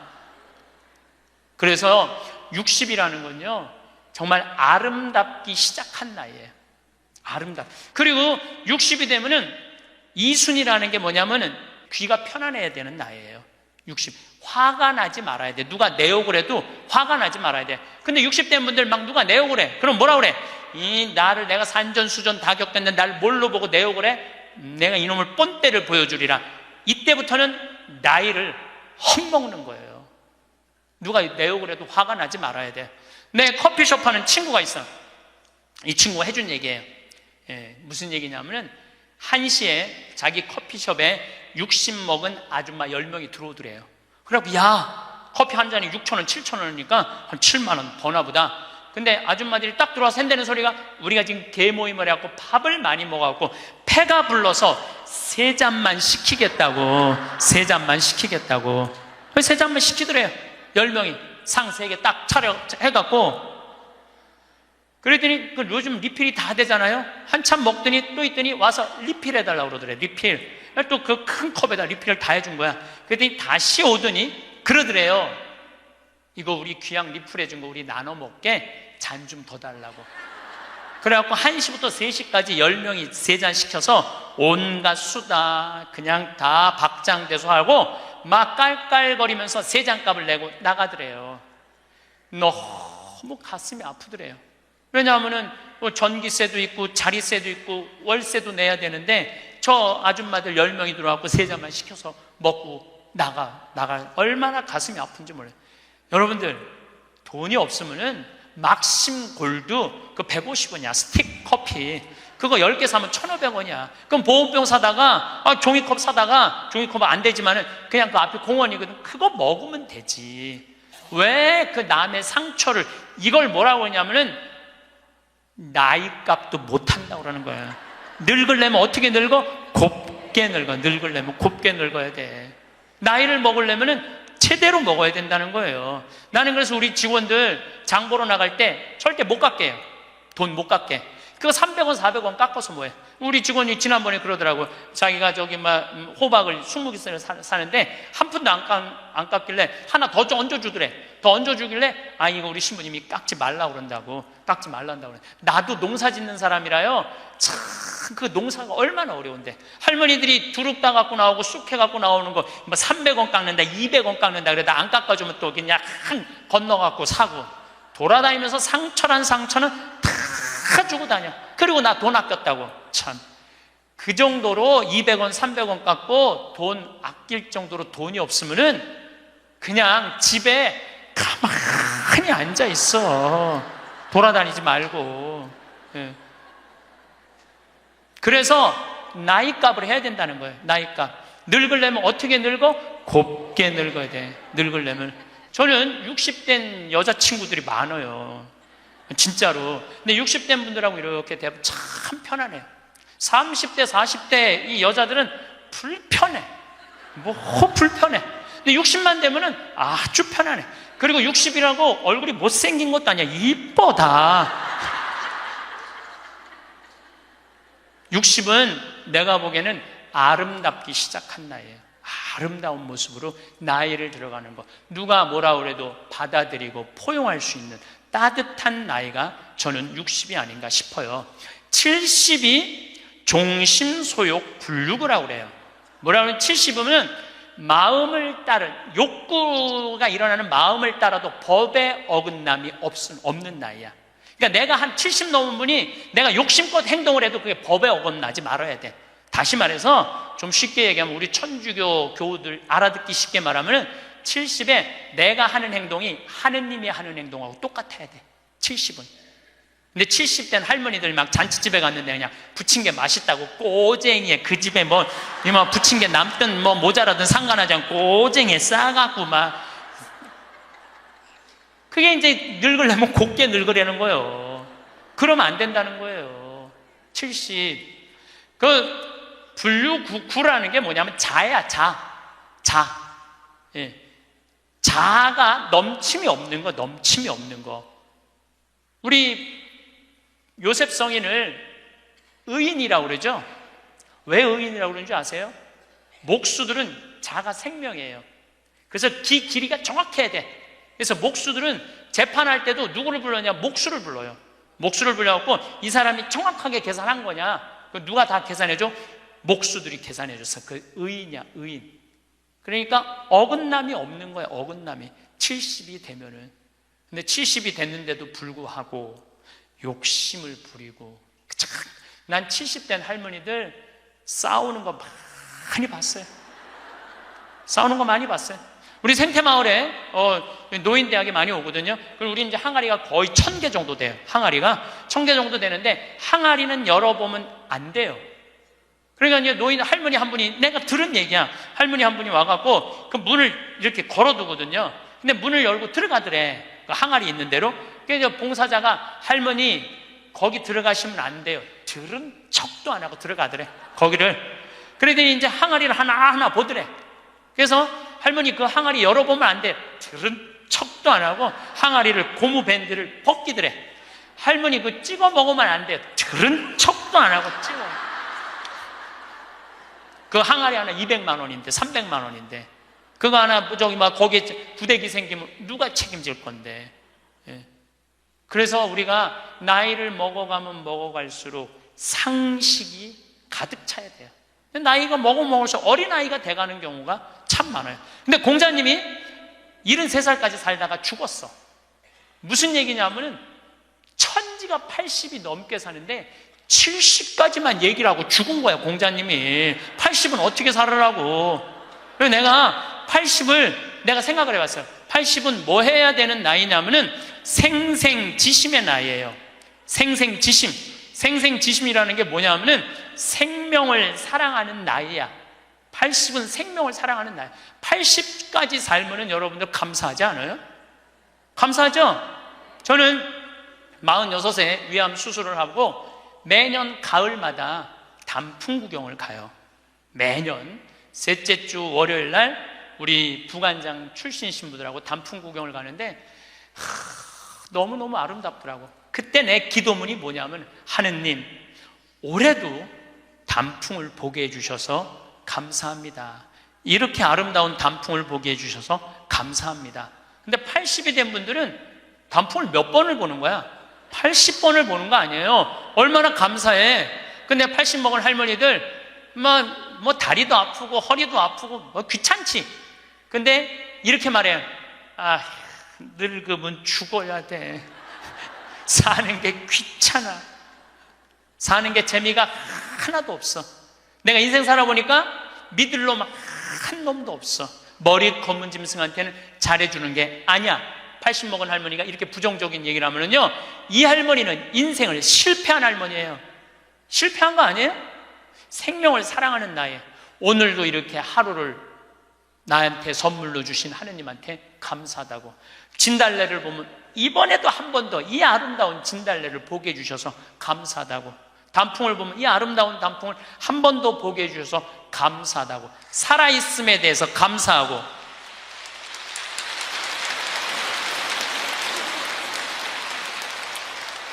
그래서 60이라는 건요 정말 아름답기 시작한 나이예요. 그리고 60이 되면은 이순이라는 게 뭐냐면은 귀가 편안해야 되는 나이예요. 60. 화가 나지 말아야 돼. 누가 내 욕을 해도 화가 나지 말아야 돼. 근데 60 된 분들 막 누가 내 욕을 해. 그럼 뭐라 그래? 나를 내가 산전수전 다 겪었는데 날 뭘로 보고 내 욕을 해? 내가 이놈을 뻔때를 보여주리라. 이때부터는 나이를 헛먹는 거예요. 누가 내 욕을 해도 화가 나지 말아야 돼. 내 커피숍 하는 친구가 있어. 이 친구가 해준 얘기예요. 무슨 얘기냐면은 1시에 자기 커피숍에 60 먹은 아줌마 10명이 들어오더래요. 그래갖고 야 커피 한 잔이 6,000원 7,000원이니까 한 7만원 버나보다. 근데 아줌마들이 딱 들어와서 핸대는 소리가 우리가 지금 개모임을 해갖고 밥을 많이 먹어갖고 패가 불러서 3잔만 시키겠다고. 3잔만 시키겠다고. 3잔만 시키더래요. 10명이 상 3개 딱 차려 해갖고. 그랬더니 요즘 리필이 다 되잖아요. 한참 먹더니 또 있더니 와서 리필해달라고 그러더래. 리필. 또 그 큰 컵에다 리필을 다 해준 거야. 그랬더니 다시 오더니 그러더래요. 이거 우리 귀양 리필해준 거 우리 나눠 먹게 잔 좀 더 달라고. 그래갖고 1시부터 3시까지 10명이 3잔 시켜서 온갖 수다 그냥 다 박장대소 하고 막 깔깔거리면서 3잔 값을 내고 나가더래요. 너무 가슴이 아프더래요. 왜냐하면은 전기세도 있고 자리세도 있고 월세도 내야 되는데 저 아줌마들 10명이 들어와서 3잔만 시켜서 먹고 나가 얼마나 가슴이 아픈지 몰라요. 여러분들 돈이 없으면은 막심 골드 그 150원이야. 스틱 커피. 그거 10개 사면 1,500원이야. 그럼 보온병 사다가 종이컵 사다가 종이컵은 안 되지만은 그냥 그 앞에 공원이거든. 그거 먹으면 되지. 왜 그 남의 상처를 이걸 뭐라고 하냐면은 나이값도 못한다고 그러는 거야. 늙으려면 어떻게 늙어? 곱게 늙어. 늙으려면 곱게 늙어야 돼. 나이를 먹으려면은 제대로 먹어야 된다는 거예요. 나는 그래서 우리 직원들 장 보러 나갈 때 절대 못 깎게 해요. 돈 못 깎게. 그거 300원, 400원 깎아서 뭐해? 우리 직원이 지난번에 그러더라고요. 자기가 저기 호박을 20개 사는데 한 푼도 안 깎길래 하나 더 얹어주더래. 더 얹어주길래 이거 우리 신부님이 깎지 말라고 그런다고. 깎지 말란다고 그래. 나도 농사 짓는 사람이라요. 참 그 농사가 얼마나 어려운데. 할머니들이 두릅 따 갖고 나오고 쑥해 갖고 나오는 거 300원 깎는다, 200원 깎는다 그러다 안 깎아주면 또 그냥 건너 갖고 사고. 돌아다니면서 상처란 상처는 다 주고 다녀. 그리고 나 돈 아꼈다고. 참. 그 정도로 200원, 300원 깎고 돈 아낄 정도로 돈이 없으면은 그냥 집에 가만히 앉아 있어. 돌아다니지 말고. 예. 그래서 나이값을 해야 된다는 거예요. 나이값. 늙으려면 어떻게 늙어? 곱게 늙어야 돼. 늙으려면. 저는 60된 여자친구들이 많아요. 진짜로. 근데 60된 분들하고 이렇게 대하면 참 편안해요. 30대, 40대 이 여자들은 불편해. 불편해. 근데 60만 되면은 아주 편안해. 그리고 60이라고 얼굴이 못생긴 것도 아니야. 이뻐 다. 60은 내가 보기에는 아름답기 시작한 나이에요. 아름다운 모습으로 나이를 들어가는 것. 누가 뭐라 그래도 받아들이고 포용할 수 있는 따뜻한 나이가 저는 60이 아닌가 싶어요. 70이 종심소욕 불육이라고 그래요. 뭐라고 하면 70이면 마음을 따른 욕구가 일어나는 마음을 따라도 법에 어긋남이 없는 나이야. 그러니까 내가 한 70 넘은 분이 내가 욕심껏 행동을 해도 그게 법에 어긋나지 말아야 돼. 다시 말해서 좀 쉽게 얘기하면 우리 천주교 교우들 알아듣기 쉽게 말하면 70에 내가 하는 행동이 하느님이 하는 행동하고 똑같아야 돼. 70은. 근데 70된 할머니들 막 잔치집에 갔는데 그냥 부친 게 맛있다고 꼬쟁이에 그 집에 부친 게 남든 모자라든 상관하지 않고 꼬쟁이에 싸갖고 막 그게 이제 늙으려면 곱게 늙으려는 거예요. 그러면 안 된다는 거예요. 70. 불류구라는 게 뭐냐면 자야, 자. 예. 자가 넘침이 없는 거. 우리 요셉 성인을 의인이라고 그러죠? 왜 의인이라고 그러는지 아세요? 목수들은 자가 생명이에요. 그래서 길이가 정확해야 돼. 그래서 목수들은 재판할 때도 누구를 불러냐? 목수를 불러요. 목수를 불러갖고 이 사람이 정확하게 계산한 거냐? 누가 다 계산해줘? 목수들이 계산해줘서 그 의인이야, 의인. 그러니까 어긋남이 없는 거야, 어긋남이. 70이 되면은. 근데 70이 됐는데도 불구하고 욕심을 부리고. 난 70된 할머니들 싸우는 거 많이 봤어요. 싸우는 거 많이 봤어요. 우리 생태마을에 노인대학이 많이 오거든요. 그리고 우리 이제 항아리가 거의 1000개 정도 돼요. 항아리가 1000개 정도 되는데 항아리는 열어보면 안 돼요. 그러니까 이제 노인 할머니 한 분이, 내가 들은 얘기야. 할머니 한 분이 와갖고 그 문을 이렇게 걸어두거든요. 근데 문을 열고 들어가더래. 그 항아리 있는 대로. 그래서 봉사자가 할머니 거기 들어가시면 안 돼요. 들은 척도 안 하고 들어가더래. 거기를. 그러더니 이제 항아리를 하나하나 보더래. 그래서 할머니 그 항아리 열어보면 안 돼. 들은 척도 안 하고 항아리를 고무 밴드를 벗기더래. 할머니 그 찍어 먹으면 안 돼. 들은 척도 안 하고 찍어. 그 항아리 하나 200만 원인데 300만 원인데 그거 하나 거기에 구데기 생기면 누가 책임질 건데. 예. 그래서 우리가 나이를 먹어가면 먹어갈수록 상식이 가득 차야 돼요. 나이가 먹을수록 어린아이가 돼가는 경우가 참 많아요. 근데 공자님이 73살까지 살다가 죽었어. 무슨 얘기냐면은 천지가 80이 넘게 사는데 70까지만 얘기를 하고 죽은 거야, 공자님이. 80은 어떻게 살으라고. 그래서 내가 80을 내가 생각을 해봤어요. 80은 뭐 해야 되는 나이냐면은 생생지심의 나이예요. 생생지심. 생생지심이라는 게 뭐냐면은 생명을 사랑하는 나이야. 80은 생명을 사랑하는 나이. 80까지 살면은 여러분들 감사하지 않아요? 감사하죠? 저는 46세 위암 수술을 하고 매년 가을마다 단풍 구경을 가요. 매년 셋째 주 월요일 날 우리 부관장 출신 신부들하고 단풍 구경을 가는데 너무너무 아름답더라고. 그때 내 기도문이 뭐냐면, 하느님, 올해도 단풍을 보게 해주셔서 감사합니다. 이렇게 아름다운 단풍을 보게 해주셔서 감사합니다. 근데 80이 된 분들은 단풍을 몇 번을 보는 거야? 80번을 보는 거 아니에요. 얼마나 감사해. 근데 80 먹은 할머니들 뭐 다리도 아프고 허리도 아프고 뭐 귀찮지. 근데 이렇게 말해요. 늙으면 죽어야 돼. 사는 게 귀찮아. 사는 게 재미가 하나도 없어. 내가 인생 살아보니까 믿을 놈 한 놈도 없어. 머리 검은 짐승한테는 잘해주는 게 아니야. 80 먹은 할머니가 이렇게 부정적인 얘기를 하면은요, 이 할머니는 인생을 실패한 할머니예요. 실패한 거 아니에요? 생명을 사랑하는 나이에 오늘도 이렇게 하루를 나한테 선물로 주신 하느님한테 감사하다고. 진달래를 보면 이번에도 한 번 더 이 아름다운 진달래를 보게 해주셔서 감사하다고. 단풍을 보면 이 아름다운 단풍을 한 번 더 보게 해주셔서 감사하다고. 살아있음에 대해서 감사하고,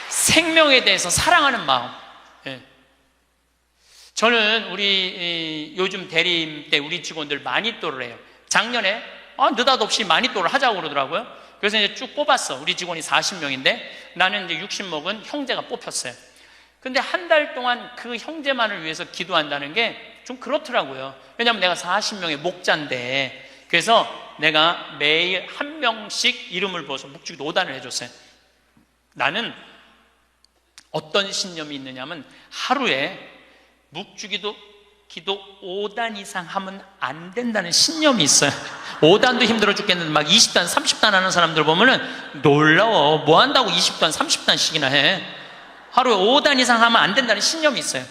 생명에 대해서 사랑하는 마음. 저는 우리 요즘 대리임 때 우리 직원들 마니또를 해요. 작년에 느닷없이 마니또를 하자고 그러더라고요. 그래서 이제 쭉 뽑았어. 우리 직원이 40명인데 나는 이제 60 먹은 형제가 뽑혔어요. 근데 한 달 동안 그 형제만을 위해서 기도한다는 게 좀 그렇더라고요. 왜냐하면 내가 40명의 목자인데, 그래서 내가 매일 한 명씩 이름을 부어서 묵주기도 5단을 해줬어요. 나는 어떤 신념이 있느냐면, 하루에 묵주기도 기도 5단 이상 하면 안 된다는 신념이 있어요. 5단도 힘들어 죽겠는데 막 20단, 30단 하는 사람들 보면은 놀라워. 뭐 한다고 20단, 30단씩이나 해. 하루에 5단 이상 하면 안 된다는 신념이 있어요.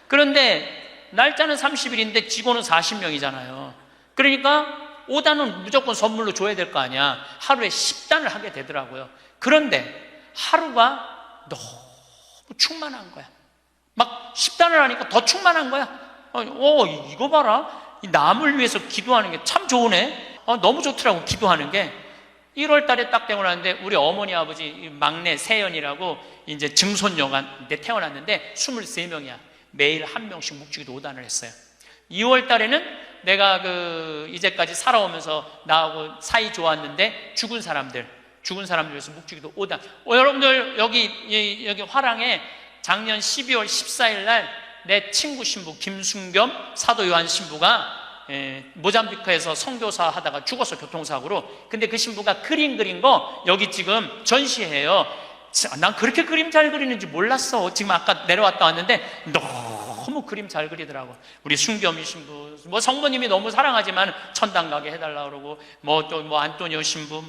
그런데 날짜는 30일인데 직원은 40명이잖아요. 그러니까 5단은 무조건 선물로 줘야 될 거 아니야. 하루에 10단을 하게 되더라고요. 그런데 하루가 너무 충만한 거야. 막 10단을 하니까 더 충만한 거야. 이거 봐라. 이 남을 위해서 기도하는 게 참 좋으네. 너무 좋더라고, 기도하는 게. 1월 달에 딱 되고 나는데 우리 어머니 아버지 막내 세연이라고 이제 증손녀가 태어났는데 23명이야. 매일 한 명씩 묵주기도 5단을 했어요. 2월 달에는 내가 이제까지 살아오면서 나하고 사이 좋았는데 죽은 사람들 위해서 묵주기도 5단. 여러분들 여기 화랑에 작년 12월 14일 날 내 친구 신부 김순겸 사도 요한 신부가 모잠비크에서 선교사 하다가 죽었어, 교통사고로. 근데 그 신부가 그림 그린 거 여기 지금 전시해요. 난 그렇게 그림 잘 그리는지 몰랐어. 지금 아까 내려왔다 왔는데 너무 그림 잘 그리더라고. 우리 순겸이 신부, 뭐 성모님이 너무 사랑하지만 천당 가게 해달라 그러고, 또 안토니오 신부,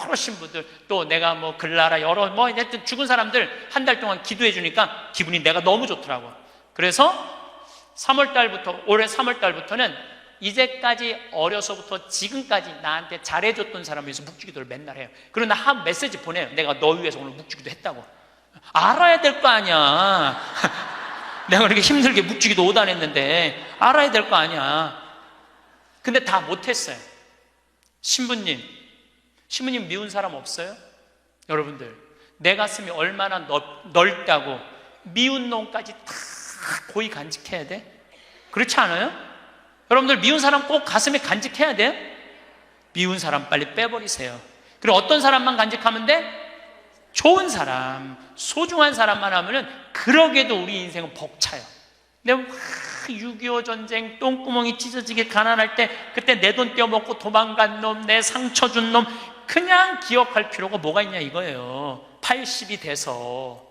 여러 신부들, 또 내가 글라라, 여러 하여튼 죽은 사람들 한 달 동안 기도해 주니까 기분이 내가 너무 좋더라고. 그래서 올해 3월 달부터는 이제까지 어려서부터 지금까지 나한테 잘해줬던 사람을 위해서 묵주기도를 맨날 해요. 그리고 나 한 메시지 보내요. 내가 너 위해서 오늘 묵주기도 했다고. 알아야 될 거 아니야. 내가 그렇게 힘들게 묵주기도 5단 했는데 알아야 될 거 아니야. 근데 다 못했어요. 신부님 미운 사람 없어요? 여러분들, 내 가슴이 얼마나 넓다고 미운 놈까지 다 고이 간직해야 돼? 그렇지 않아요? 여러분들, 미운 사람 꼭 가슴에 간직해야 돼요? 미운 사람 빨리 빼버리세요. 그리고 어떤 사람만 간직하면 돼? 좋은 사람, 소중한 사람만 하면은 그러게도 우리 인생은 벅차요. 근데 6.25 전쟁 똥구멍이 찢어지게 가난할 때 그때 내 돈 떼어먹고 도망간 놈, 내 상처 준 놈 그냥 기억할 필요가 뭐가 있냐 이거예요. 80이 돼서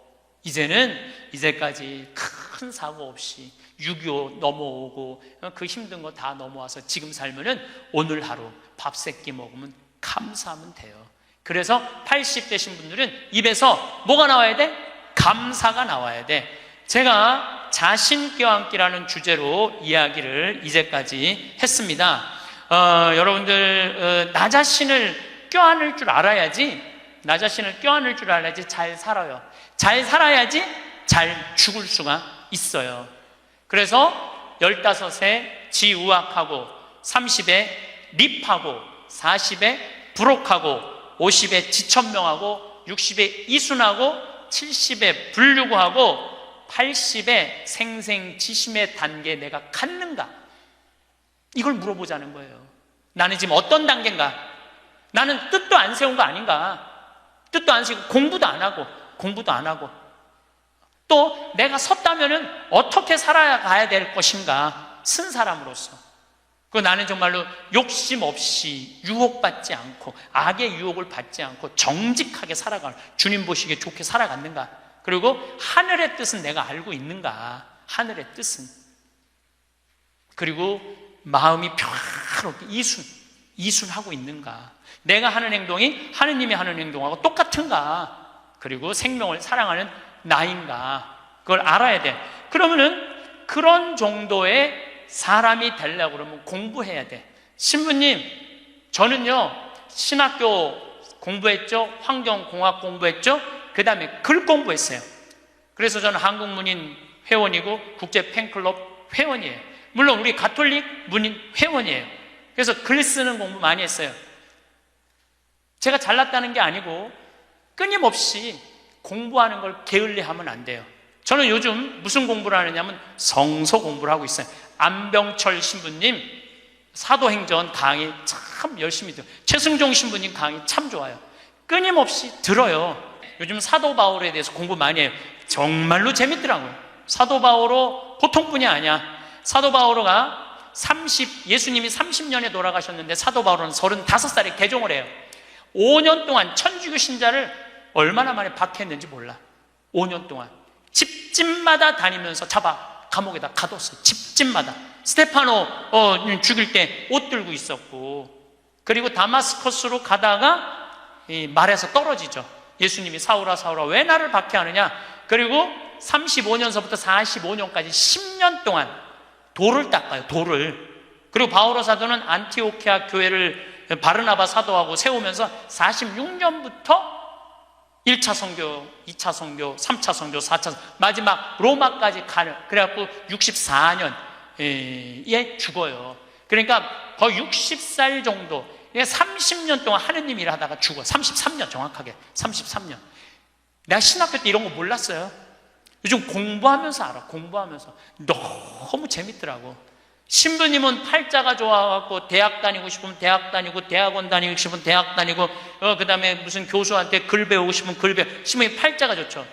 이제까지 큰 사고 없이 6.25 넘어오고 그 힘든 거 다 넘어와서 지금 살면은 오늘 하루 밥 3끼 먹으면 감사하면 돼요. 그래서 80 되신 분들은 입에서 뭐가 나와야 돼? 감사가 나와야 돼. 제가 자신 껴안기라는 주제로 이야기를 이제까지 했습니다. 여러분들 나 자신을 껴안을 줄 알아야지, 나 자신을 껴안을 줄 알아야지 잘 살아요. 잘 살아야지 잘 죽을 수가 있어요. 그래서 15에 지우학하고, 30에 립하고, 40에 부록하고, 50에 지천명하고, 60에 이순하고, 70에 불류구하고, 80에 생생지심의 단계에 내가 갔는가? 이걸 물어보자는 거예요. 나는 지금 어떤 단계인가? 나는 뜻도 안 세운 거 아닌가? 뜻도 안 세우고 공부도 안 하고 또 내가 섰다면은 어떻게 살아가야 될 것인가? 쓴 사람으로서. 그 나는 정말로 욕심 없이 유혹받지 않고 악의 유혹을 받지 않고 정직하게 살아갈, 주님 보시기에 좋게 살아갔는가? 그리고 하늘의 뜻은 내가 알고 있는가? 하늘의 뜻은. 그리고 마음이 평화롭게 이순하고 있는가? 내가 하는 행동이 하느님이 하는 행동하고 똑같은가? 그리고 생명을 사랑하는 나인가? 그걸 알아야 돼. 그러면은 그런 정도의 사람이 되려고 그러면 공부해야 돼. 신부님, 저는요 신학교 공부했죠, 환경공학 공부했죠, 그 다음에 글 공부했어요. 그래서 저는 한국문인 회원이고 국제 팬클럽 회원이에요. 물론 우리 가톨릭 문인 회원이에요. 그래서 글 쓰는 공부 많이 했어요. 제가 잘났다는 게 아니고 끊임없이 공부하는 걸 게을리하면 안 돼요. 저는 요즘 무슨 공부를 하느냐면 성서 공부를 하고 있어요. 안병철 신부님 사도행전 강의 참 열심히 들어요. 최승종 신부님 강의 참 좋아요. 끊임없이 들어요. 요즘 사도 바울에 대해서 공부 많이 해요. 정말로 재밌더라고요. 사도 바오로 보통 분이 아니야. 사도 바오로가 예수님이 30년에 돌아가셨는데 사도 바오로는 35살에 개종을 해요. 5년 동안 천주교 신자를 얼마나 많이 박해했는지 몰라. 5년 동안 집집마다 다니면서 잡아 감옥에다 가뒀어요. 집집마다. 스테파노 죽일 때 옷 들고 있었고, 그리고 다마스커스로 가다가 말에서 떨어지죠. 예수님이 사울아 사울아 왜 나를 박해하느냐. 그리고 35년서부터 45년까지 10년 동안 돌을 닦아요. 돌을. 그리고 바오로 사도는 안티오키아 교회를 바르나바 사도하고 세우면서 46년부터 1차 선교, 2차 선교, 3차 선교, 4차 선교, 마지막 로마까지 가는, 그래갖고 64년에 죽어요. 그러니까 거의 60살 정도, 30년 동안 하느님 일을 하다가 죽어. 33년 정확하게 33년. 내가 신학교 때 이런 거 몰랐어요. 요즘 공부하면서 알아. 공부하면서 너무 재밌더라고. 신부님은 팔자가 좋아갖고 대학 다니고 싶으면 대학 다니고, 대학원 다니고 싶으면 대학 다니고, 그 다음에 무슨 교수한테 글 배우고 싶으면 글 배우고. 신부님 팔자가 좋죠.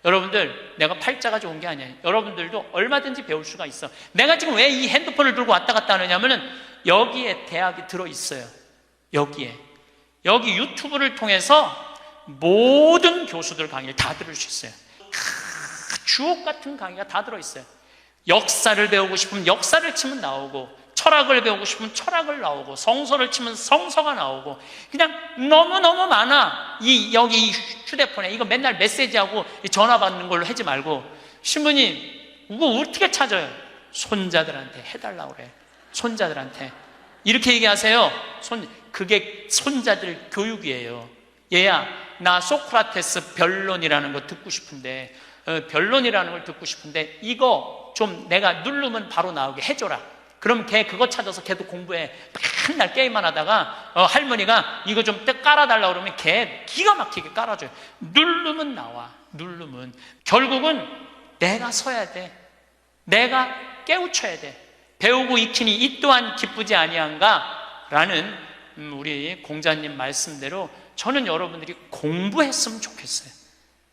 여러분들, 내가 팔자가 좋은 게 아니에요. 여러분들도 얼마든지 배울 수가 있어. 내가 지금 왜 이 핸드폰을 들고 왔다 갔다 하느냐면은 여기에 대학이 들어있어요. 여기 유튜브를 통해서 모든 교수들 강의를 다 들을 수 있어요. 주옥 같은 강의가 다 들어있어요. 역사를 배우고 싶으면 역사를 치면 나오고, 철학을 배우고 싶으면 철학을 나오고, 성서를 치면 성서가 나오고, 그냥 너무너무 많아. 여기 이 휴대폰에 이거 맨날 메시지하고 전화 받는 걸로 하지 말고, 신부님 이거 어떻게 찾아요? 손자들한테 해달라고 그래. 손자들한테 이렇게 얘기하세요. 그게 손자들 교육이에요. 얘야, 나 소크라테스 변론이라는 거 듣고 싶은데, 변론이라는 걸 듣고 싶은데 이거 좀 내가 누르면 바로 나오게 해줘라. 그럼 걔 그거 찾아서 걔도 공부해. 맨날 게임만 하다가 할머니가 이거 좀 깔아달라고 그러면 걔 기가 막히게 깔아줘요. 누르면 나와. 누르면. 결국은 내가 서야 돼. 내가 깨우쳐야 돼. 배우고 익히니 이 또한 기쁘지 아니한가? 라는 우리 공자님 말씀대로 저는 여러분들이 공부했으면 좋겠어요.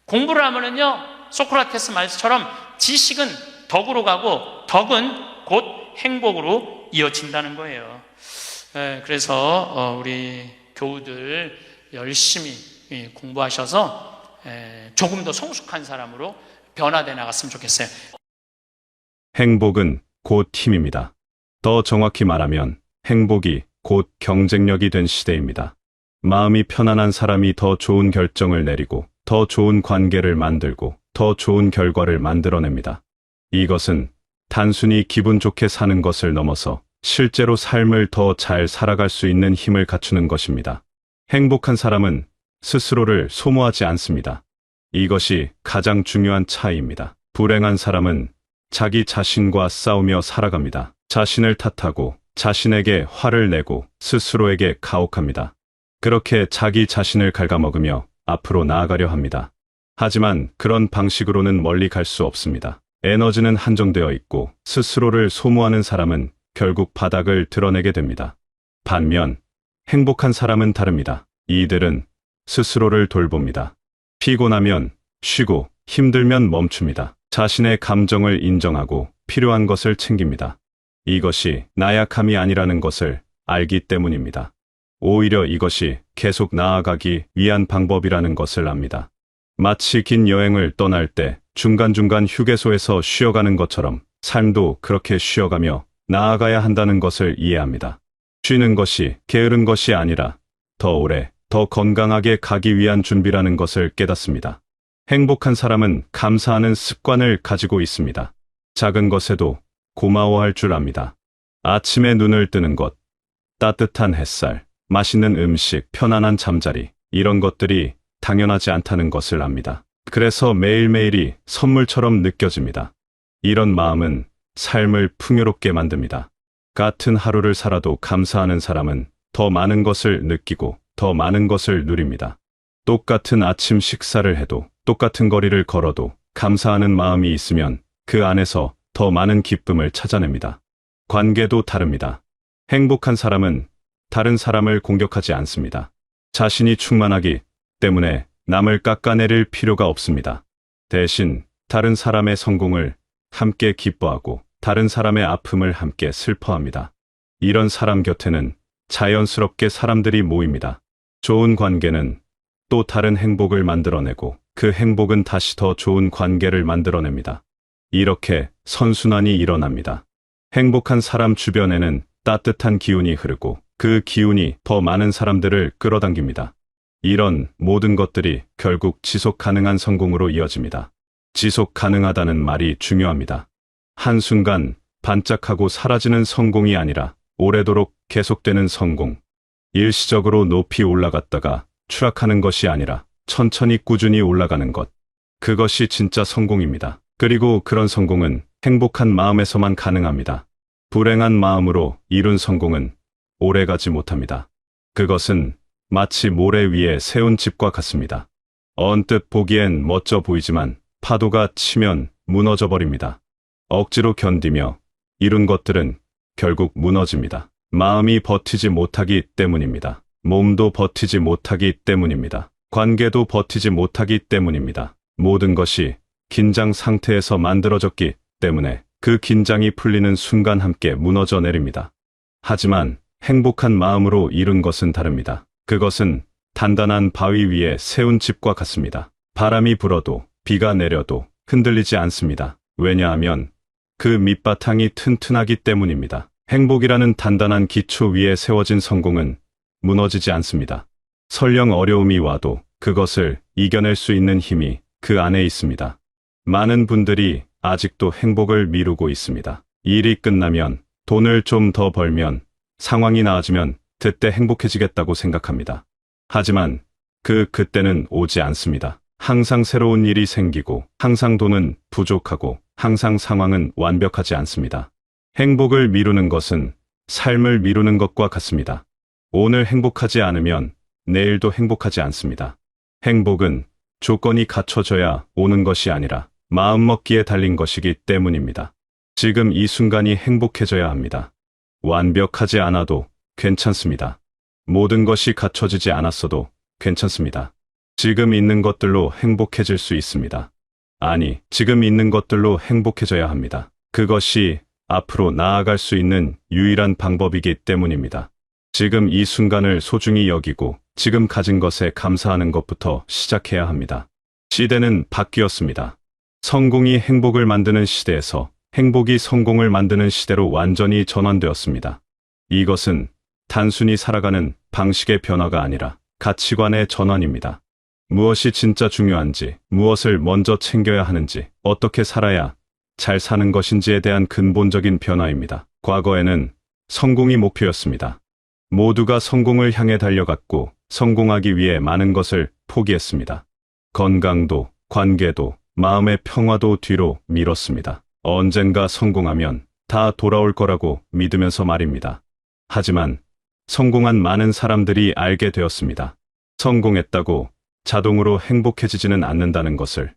공부를 하면은요, 소크라테스 말씀처럼 지식은 덕으로 가고 덕은 곧 행복으로 이어진다는 거예요. 그래서 우리 교우들 열심히 공부하셔서 조금 더 성숙한 사람으로 변화돼 나갔으면 좋겠어요. 행복은 곧 힘입니다. 더 정확히 말하면 행복이 곧 경쟁력이 된 시대입니다. 마음이 편안한 사람이 더 좋은 결정을 내리고 더 좋은 관계를 만들고 더 좋은 결과를 만들어냅니다. 이것은 단순히 기분 좋게 사는 것을 넘어서 실제로 삶을 더 잘 살아갈 수 있는 힘을 갖추는 것입니다. 행복한 사람은 스스로를 소모하지 않습니다. 이것이 가장 중요한 차이입니다. 불행한 사람은 자기 자신과 싸우며 살아갑니다. 자신을 탓하고 자신에게 화를 내고 스스로에게 가혹합니다. 그렇게 자기 자신을 갉아먹으며 앞으로 나아가려 합니다. 하지만 그런 방식으로는 멀리 갈 수 없습니다. 에너지는 한정되어 있고 스스로를 소모하는 사람은 결국 바닥을 드러내게 됩니다. 반면 행복한 사람은 다릅니다. 이들은 스스로를 돌봅니다. 피곤하면 쉬고 힘들면 멈춥니다. 자신의 감정을 인정하고 필요한 것을 챙깁니다. 이것이 나약함이 아니라는 것을 알기 때문입니다. 오히려 이것이 계속 나아가기 위한 방법이라는 것을 압니다. 마치 긴 여행을 떠날 때 중간중간 휴게소에서 쉬어가는 것처럼 삶도 그렇게 쉬어가며 나아가야 한다는 것을 이해합니다. 쉬는 것이 게으른 것이 아니라 더 오래, 더 건강하게 가기 위한 준비라는 것을 깨닫습니다. 행복한 사람은 감사하는 습관을 가지고 있습니다. 작은 것에도 고마워할 줄 압니다. 아침에 눈을 뜨는 것, 따뜻한 햇살, 맛있는 음식, 편안한 잠자리, 이런 것들이 당연하지 않다는 것을 압니다. 그래서 매일매일이 선물처럼 느껴집니다. 이런 마음은 삶을 풍요롭게 만듭니다. 같은 하루를 살아도 감사하는 사람은 더 많은 것을 느끼고 더 많은 것을 누립니다. 똑같은 아침 식사를 해도 똑같은 거리를 걸어도 감사하는 마음이 있으면 그 안에서 더 많은 기쁨을 찾아냅니다. 관계도 다릅니다. 행복한 사람은 다른 사람을 공격하지 않습니다. 자신이 충만하기 때문에 남을 깎아내릴 필요가 없습니다. 대신 다른 사람의 성공을 함께 기뻐하고 다른 사람의 아픔을 함께 슬퍼합니다. 이런 사람 곁에는 자연스럽게 사람들이 모입니다. 좋은 관계는 또 다른 행복을 만들어내고 그 행복은 다시 더 좋은 관계를 만들어냅니다. 이렇게 선순환이 일어납니다. 행복한 사람 주변에는 따뜻한 기운이 흐르고 그 기운이 더 많은 사람들을 끌어당깁니다. 이런 모든 것들이 결국 지속 가능한 성공으로 이어집니다. 지속 가능하다는 말이 중요합니다. 한순간 반짝하고 사라지는 성공이 아니라 오래도록 계속되는 성공. 일시적으로 높이 올라갔다가 추락하는 것이 아니라 천천히 꾸준히 올라가는 것. 그것이 진짜 성공입니다. 그리고 그런 성공은 행복한 마음에서만 가능합니다. 불행한 마음으로 이룬 성공은 오래가지 못합니다. 그것은 마치 모래 위에 세운 집과 같습니다. 언뜻 보기엔 멋져 보이지만 파도가 치면 무너져 버립니다. 억지로 견디며 이룬 것들은 결국 무너집니다. 마음이 버티지 못하기 때문입니다. 몸도 버티지 못하기 때문입니다. 관계도 버티지 못하기 때문입니다. 모든 것이 긴장 상태에서 만들어졌기 때문에 그 긴장이 풀리는 순간 함께 무너져 내립니다. 하지만 행복한 마음으로 이룬 것은 다릅니다. 그것은 단단한 바위 위에 세운 집과 같습니다. 바람이 불어도 비가 내려도 흔들리지 않습니다. 왜냐하면 그 밑바탕이 튼튼하기 때문입니다. 행복이라는 단단한 기초 위에 세워진 성공은 무너지지 않습니다. 설령 어려움이 와도 그것을 이겨낼 수 있는 힘이 그 안에 있습니다. 많은 분들이 아직도 행복을 미루고 있습니다. 일이 끝나면, 돈을 좀 더 벌면, 상황이 나아지면 그때 행복해지겠다고 생각합니다. 하지만 그때는 오지 않습니다. 항상 새로운 일이 생기고 항상 돈은 부족하고 항상 상황은 완벽하지 않습니다. 행복을 미루는 것은 삶을 미루는 것과 같습니다. 오늘 행복하지 않으면 내일도 행복하지 않습니다. 행복은 조건이 갖춰져야 오는 것이 아니라 마음먹기에 달린 것이기 때문입니다. 지금 이 순간이 행복해져야 합니다. 완벽하지 않아도 괜찮습니다. 모든 것이 갖춰지지 않았어도 괜찮습니다. 지금 있는 것들로 행복해질 수 있습니다. 아니, 지금 있는 것들로 행복해져야 합니다. 그것이 앞으로 나아갈 수 있는 유일한 방법이기 때문입니다. 지금 이 순간을 소중히 여기고 지금 가진 것에 감사하는 것부터 시작해야 합니다. 시대는 바뀌었습니다. 성공이 행복을 만드는 시대에서 행복이 성공을 만드는 시대로 완전히 전환되었습니다. 이것은 단순히 살아가는 방식의 변화가 아니라 가치관의 전환입니다. 무엇이 진짜 중요한지, 무엇을 먼저 챙겨야 하는지, 어떻게 살아야 잘 사는 것인지에 대한 근본적인 변화입니다. 과거에는 성공이 목표였습니다. 모두가 성공을 향해 달려갔고 성공하기 위해 많은 것을 포기했습니다. 건강도, 관계도, 마음의 평화도 뒤로 미뤘습니다. 언젠가 성공하면 다 돌아올 거라고 믿으면서 말입니다. 하지만 성공한 많은 사람들이 알게 되었습니다. 성공했다고 자동으로 행복해지지는 않는다는 것을,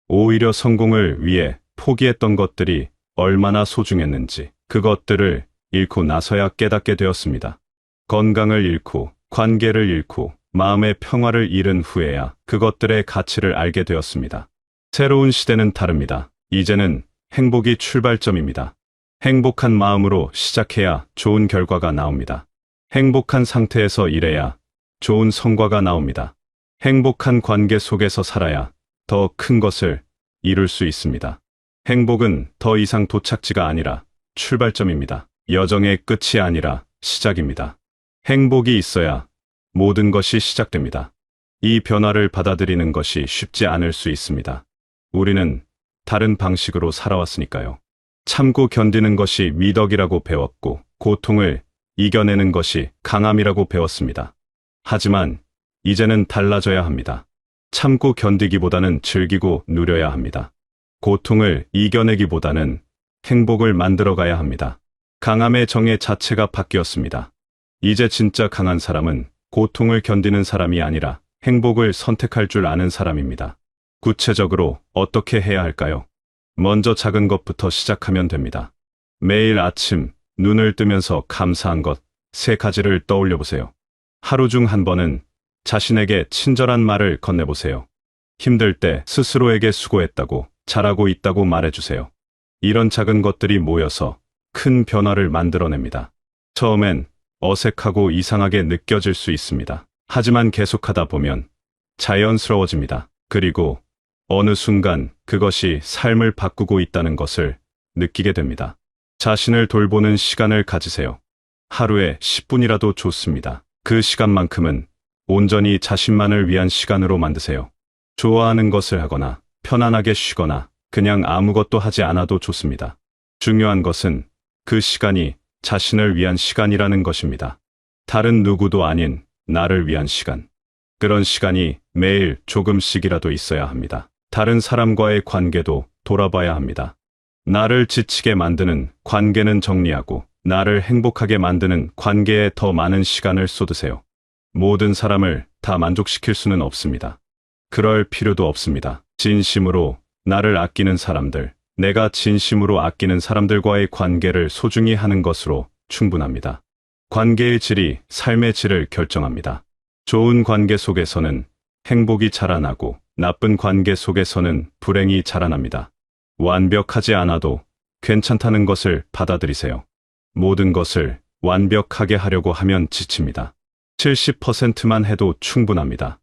오히려 성공을 위해 포기했던 것들이 얼마나 소중했는지 그것들을 잃고 나서야 깨닫게 되었습니다. 건강을 잃고 관계를 잃고 마음의 평화를 잃은 후에야 그것들의 가치를 알게 되었습니다. 새로운 시대는 다릅니다. 이제는 행복이 출발점입니다. 행복한 마음으로 시작해야 좋은 결과가 나옵니다. 행복한 상태에서 일해야 좋은 성과가 나옵니다. 행복한 관계 속에서 살아야 더 큰 것을 이룰 수 있습니다. 행복은 더 이상 도착지가 아니라 출발점입니다. 여정의 끝이 아니라 시작입니다. 행복이 있어야 모든 것이 시작됩니다. 이 변화를 받아들이는 것이 쉽지 않을 수 있습니다. 우리는 다른 방식으로 살아왔으니까요. 참고 견디는 것이 미덕이라고 배웠고, 고통을 이겨내는 것이 강함이라고 배웠습니다. 하지만 이제는 달라져야 합니다. 참고 견디기보다는 즐기고 누려야 합니다. 고통을 이겨내기보다는 행복을 만들어가야 합니다. 강함의 정의 자체가 바뀌었습니다. 이제 진짜 강한 사람은 고통을 견디는 사람이 아니라 행복을 선택할 줄 아는 사람입니다. 구체적으로 어떻게 해야 할까요? 먼저 작은 것부터 시작하면 됩니다. 매일 아침 눈을 뜨면서 감사한 것 3가지를 떠올려 보세요. 하루 중 한 번은 자신에게 친절한 말을 건네보세요. 힘들 때 스스로에게 수고했다고, 잘하고 있다고 말해주세요. 이런 작은 것들이 모여서 큰 변화를 만들어냅니다. 처음엔 어색하고 이상하게 느껴질 수 있습니다. 하지만 계속하다 보면 자연스러워집니다. 그리고 어느 순간 그것이 삶을 바꾸고 있다는 것을 느끼게 됩니다. 자신을 돌보는 시간을 가지세요. 하루에 10분이라도 좋습니다. 그 시간만큼은 온전히 자신만을 위한 시간으로 만드세요. 좋아하는 것을 하거나 편안하게 쉬거나 그냥 아무것도 하지 않아도 좋습니다. 중요한 것은 그 시간이 자신을 위한 시간이라는 것입니다. 다른 누구도 아닌 나를 위한 시간. 그런 시간이 매일 조금씩이라도 있어야 합니다. 다른 사람과의 관계도 돌아봐야 합니다. 나를 지치게 만드는 관계는 정리하고 나를 행복하게 만드는 관계에 더 많은 시간을 쏟으세요. 모든 사람을 다 만족시킬 수는 없습니다. 그럴 필요도 없습니다. 진심으로 나를 아끼는 사람들, 내가 진심으로 아끼는 사람들과의 관계를 소중히 하는 것으로 충분합니다. 관계의 질이 삶의 질을 결정합니다. 좋은 관계 속에서는 행복이 자라나고 나쁜 관계 속에서는 불행이 자라납니다. 완벽하지 않아도 괜찮다는 것을 받아들이세요. 모든 것을 완벽하게 하려고 하면 지칩니다. 70%만 해도 충분합니다.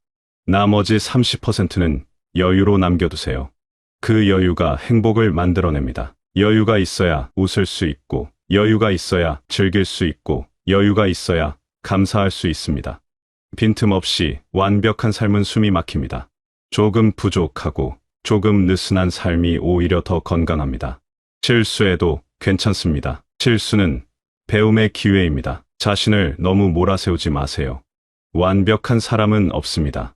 나머지 30%는 여유로 남겨두세요. 그 여유가 행복을 만들어냅니다. 여유가 있어야 웃을 수 있고, 여유가 있어야 즐길 수 있고, 여유가 있어야 감사할 수 있습니다. 빈틈없이 완벽한 삶은 숨이 막힙니다. 조금 부족하고 조금 느슨한 삶이 오히려 더 건강합니다. 실수해도 괜찮습니다. 실수는 배움의 기회입니다. 자신을 너무 몰아세우지 마세요. 완벽한 사람은 없습니다.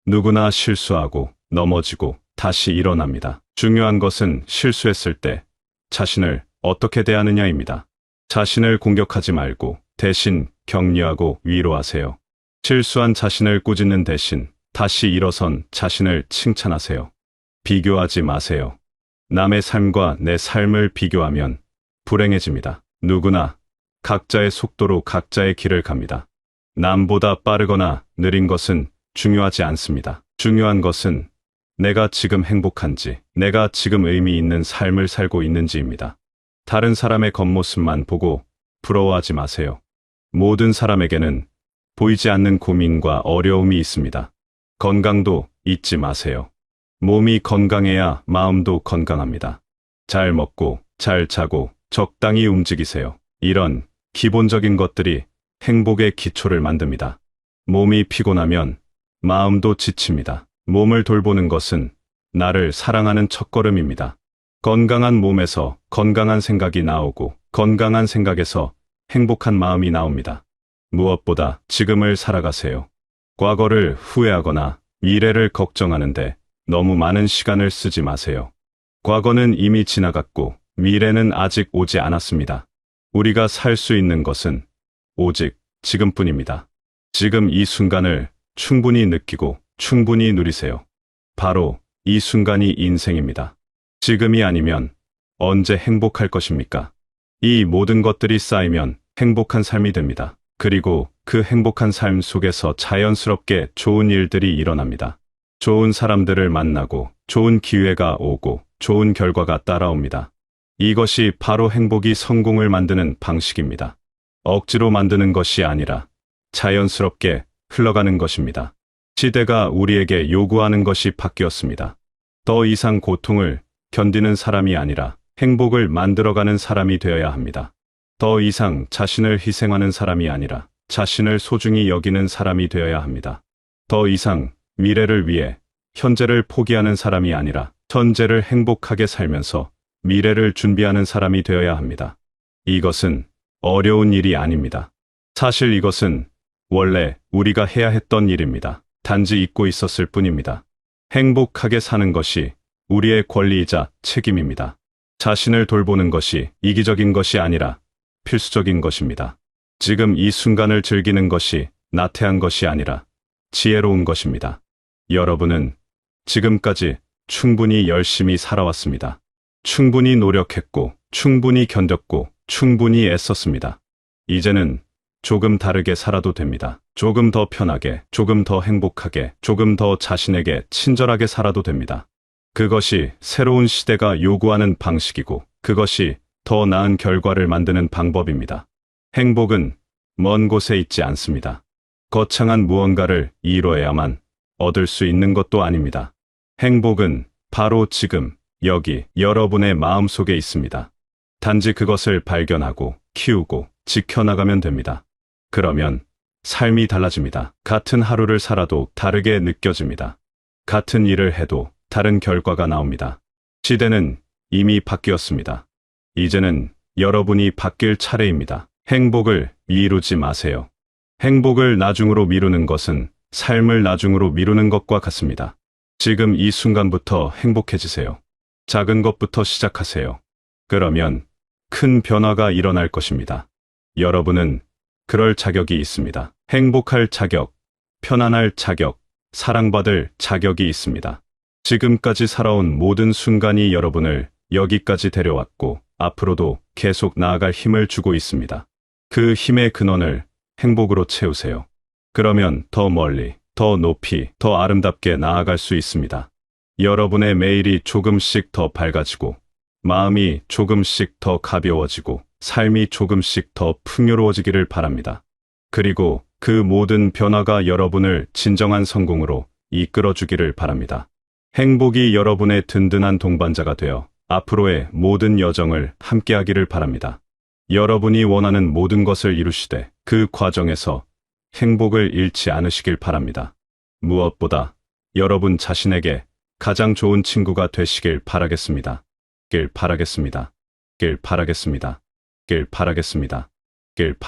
누구나 실수하고 넘어지고 다시 일어납니다. 중요한 것은 실수했을 때 자신을 어떻게 대하느냐입니다. 자신을 공격하지 말고 대신 격려하고 위로하세요. 실수한 자신을 꾸짖는 대신 다시 일어선 자신을 칭찬하세요. 비교하지 마세요. 남의 삶과 내 삶을 비교하면 불행해집니다. 누구나 각자의 속도로 각자의 길을 갑니다. 남보다 빠르거나 느린 것은 중요하지 않습니다. 중요한 것은 내가 지금 행복한지, 내가 지금 의미 있는 삶을 살고 있는지입니다. 다른 사람의 겉모습만 보고 부러워하지 마세요. 모든 사람에게는 보이지 않는 고민과 어려움이 있습니다. 건강도 잊지 마세요. 몸이 건강해야 마음도 건강합니다. 잘 먹고, 잘 자고, 적당히 움직이세요. 이런 기본적인 것들이 행복의 기초를 만듭니다. 몸이 피곤하면 마음도 지칩니다. 몸을 돌보는 것은 나를 사랑하는 첫걸음입니다. 건강한 몸에서 건강한 생각이 나오고 건강한 생각에서 행복한 마음이 나옵니다. 무엇보다 지금을 살아가세요. 과거를 후회하거나 미래를 걱정하는데 너무 많은 시간을 쓰지 마세요. 과거는 이미 지나갔고 미래는 아직 오지 않았습니다. 우리가 살 수 있는 것은 오직 지금뿐입니다. 지금 이 순간을 충분히 느끼고 충분히 누리세요. 바로 이 순간이 인생입니다. 지금이 아니면 언제 행복할 것입니까? 이 모든 것들이 쌓이면 행복한 삶이 됩니다. 그리고 그 행복한 삶 속에서 자연스럽게 좋은 일들이 일어납니다. 좋은 사람들을 만나고 좋은 기회가 오고 좋은 결과가 따라옵니다. 이것이 바로 행복이 성공을 만드는 방식입니다. 억지로 만드는 것이 아니라 자연스럽게 흘러가는 것입니다. 시대가 우리에게 요구하는 것이 바뀌었습니다. 더 이상 고통을 견디는 사람이 아니라 행복을 만들어가는 사람이 되어야 합니다. 더 이상 자신을 희생하는 사람이 아니라 자신을 소중히 여기는 사람이 되어야 합니다. 더 이상 미래를 위해 현재를 포기하는 사람이 아니라 현재를 행복하게 살면서 미래를 준비하는 사람이 되어야 합니다. 이것은 어려운 일이 아닙니다. 사실 이것은 원래 우리가 해야 했던 일입니다. 단지 잊고 있었을 뿐입니다. 행복하게 사는 것이 우리의 권리이자 책임입니다. 자신을 돌보는 것이 이기적인 것이 아니라 필수적인 것입니다. 지금 이 순간을 즐기는 것이 나태한 것이 아니라 지혜로운 것입니다. 여러분은 지금까지 충분히 열심히 살아왔습니다. 충분히 노력했고, 충분히 견뎠고, 충분히 애썼습니다. 이제는 조금 다르게 살아도 됩니다. 조금 더 편하게, 조금 더 행복하게, 조금 더 자신에게 친절하게 살아도 됩니다. 그것이 새로운 시대가 요구하는 방식이고, 그것이 더 나은 결과를 만드는 방법입니다. 행복은 먼 곳에 있지 않습니다. 거창한 무언가를 이뤄야만 얻을 수 있는 것도 아닙니다. 행복은 바로 지금, 여기, 여러분의 마음속에 있습니다. 단지 그것을 발견하고, 키우고, 지켜나가면 됩니다. 그러면 삶이 달라집니다. 같은 하루를 살아도 다르게 느껴집니다. 같은 일을 해도 다른 결과가 나옵니다. 시대는 이미 바뀌었습니다. 이제는 여러분이 바뀔 차례입니다. 행복을 미루지 마세요. 행복을 나중으로 미루는 것은 삶을 나중으로 미루는 것과 같습니다. 지금 이 순간부터 행복해지세요. 작은 것부터 시작하세요. 그러면 큰 변화가 일어날 것입니다. 여러분은 그럴 자격이 있습니다. 행복할 자격, 편안할 자격, 사랑받을 자격이 있습니다. 지금까지 살아온 모든 순간이 여러분을 여기까지 데려왔고 앞으로도 계속 나아갈 힘을 주고 있습니다. 그 힘의 근원을 행복으로 채우세요. 그러면 더 멀리, 더 높이, 더 아름답게 나아갈 수 있습니다. 여러분의 매일이 조금씩 더 밝아지고 마음이 조금씩 더 가벼워지고 삶이 조금씩 더 풍요로워지기를 바랍니다. 그리고 그 모든 변화가 여러분을 진정한 성공으로 이끌어주기를 바랍니다. 행복이 여러분의 든든한 동반자가 되어 앞으로의 모든 여정을 함께하기를 바랍니다. 여러분이 원하는 모든 것을 이루시되 그 과정에서 행복을 잃지 않으시길 바랍니다. 무엇보다 여러분 자신에게 가장 좋은 친구가 되시길 바라겠습니다. 길 바라겠습니다. 길 바라겠습니다. 길 바라겠습니다. 길 바라겠습니다.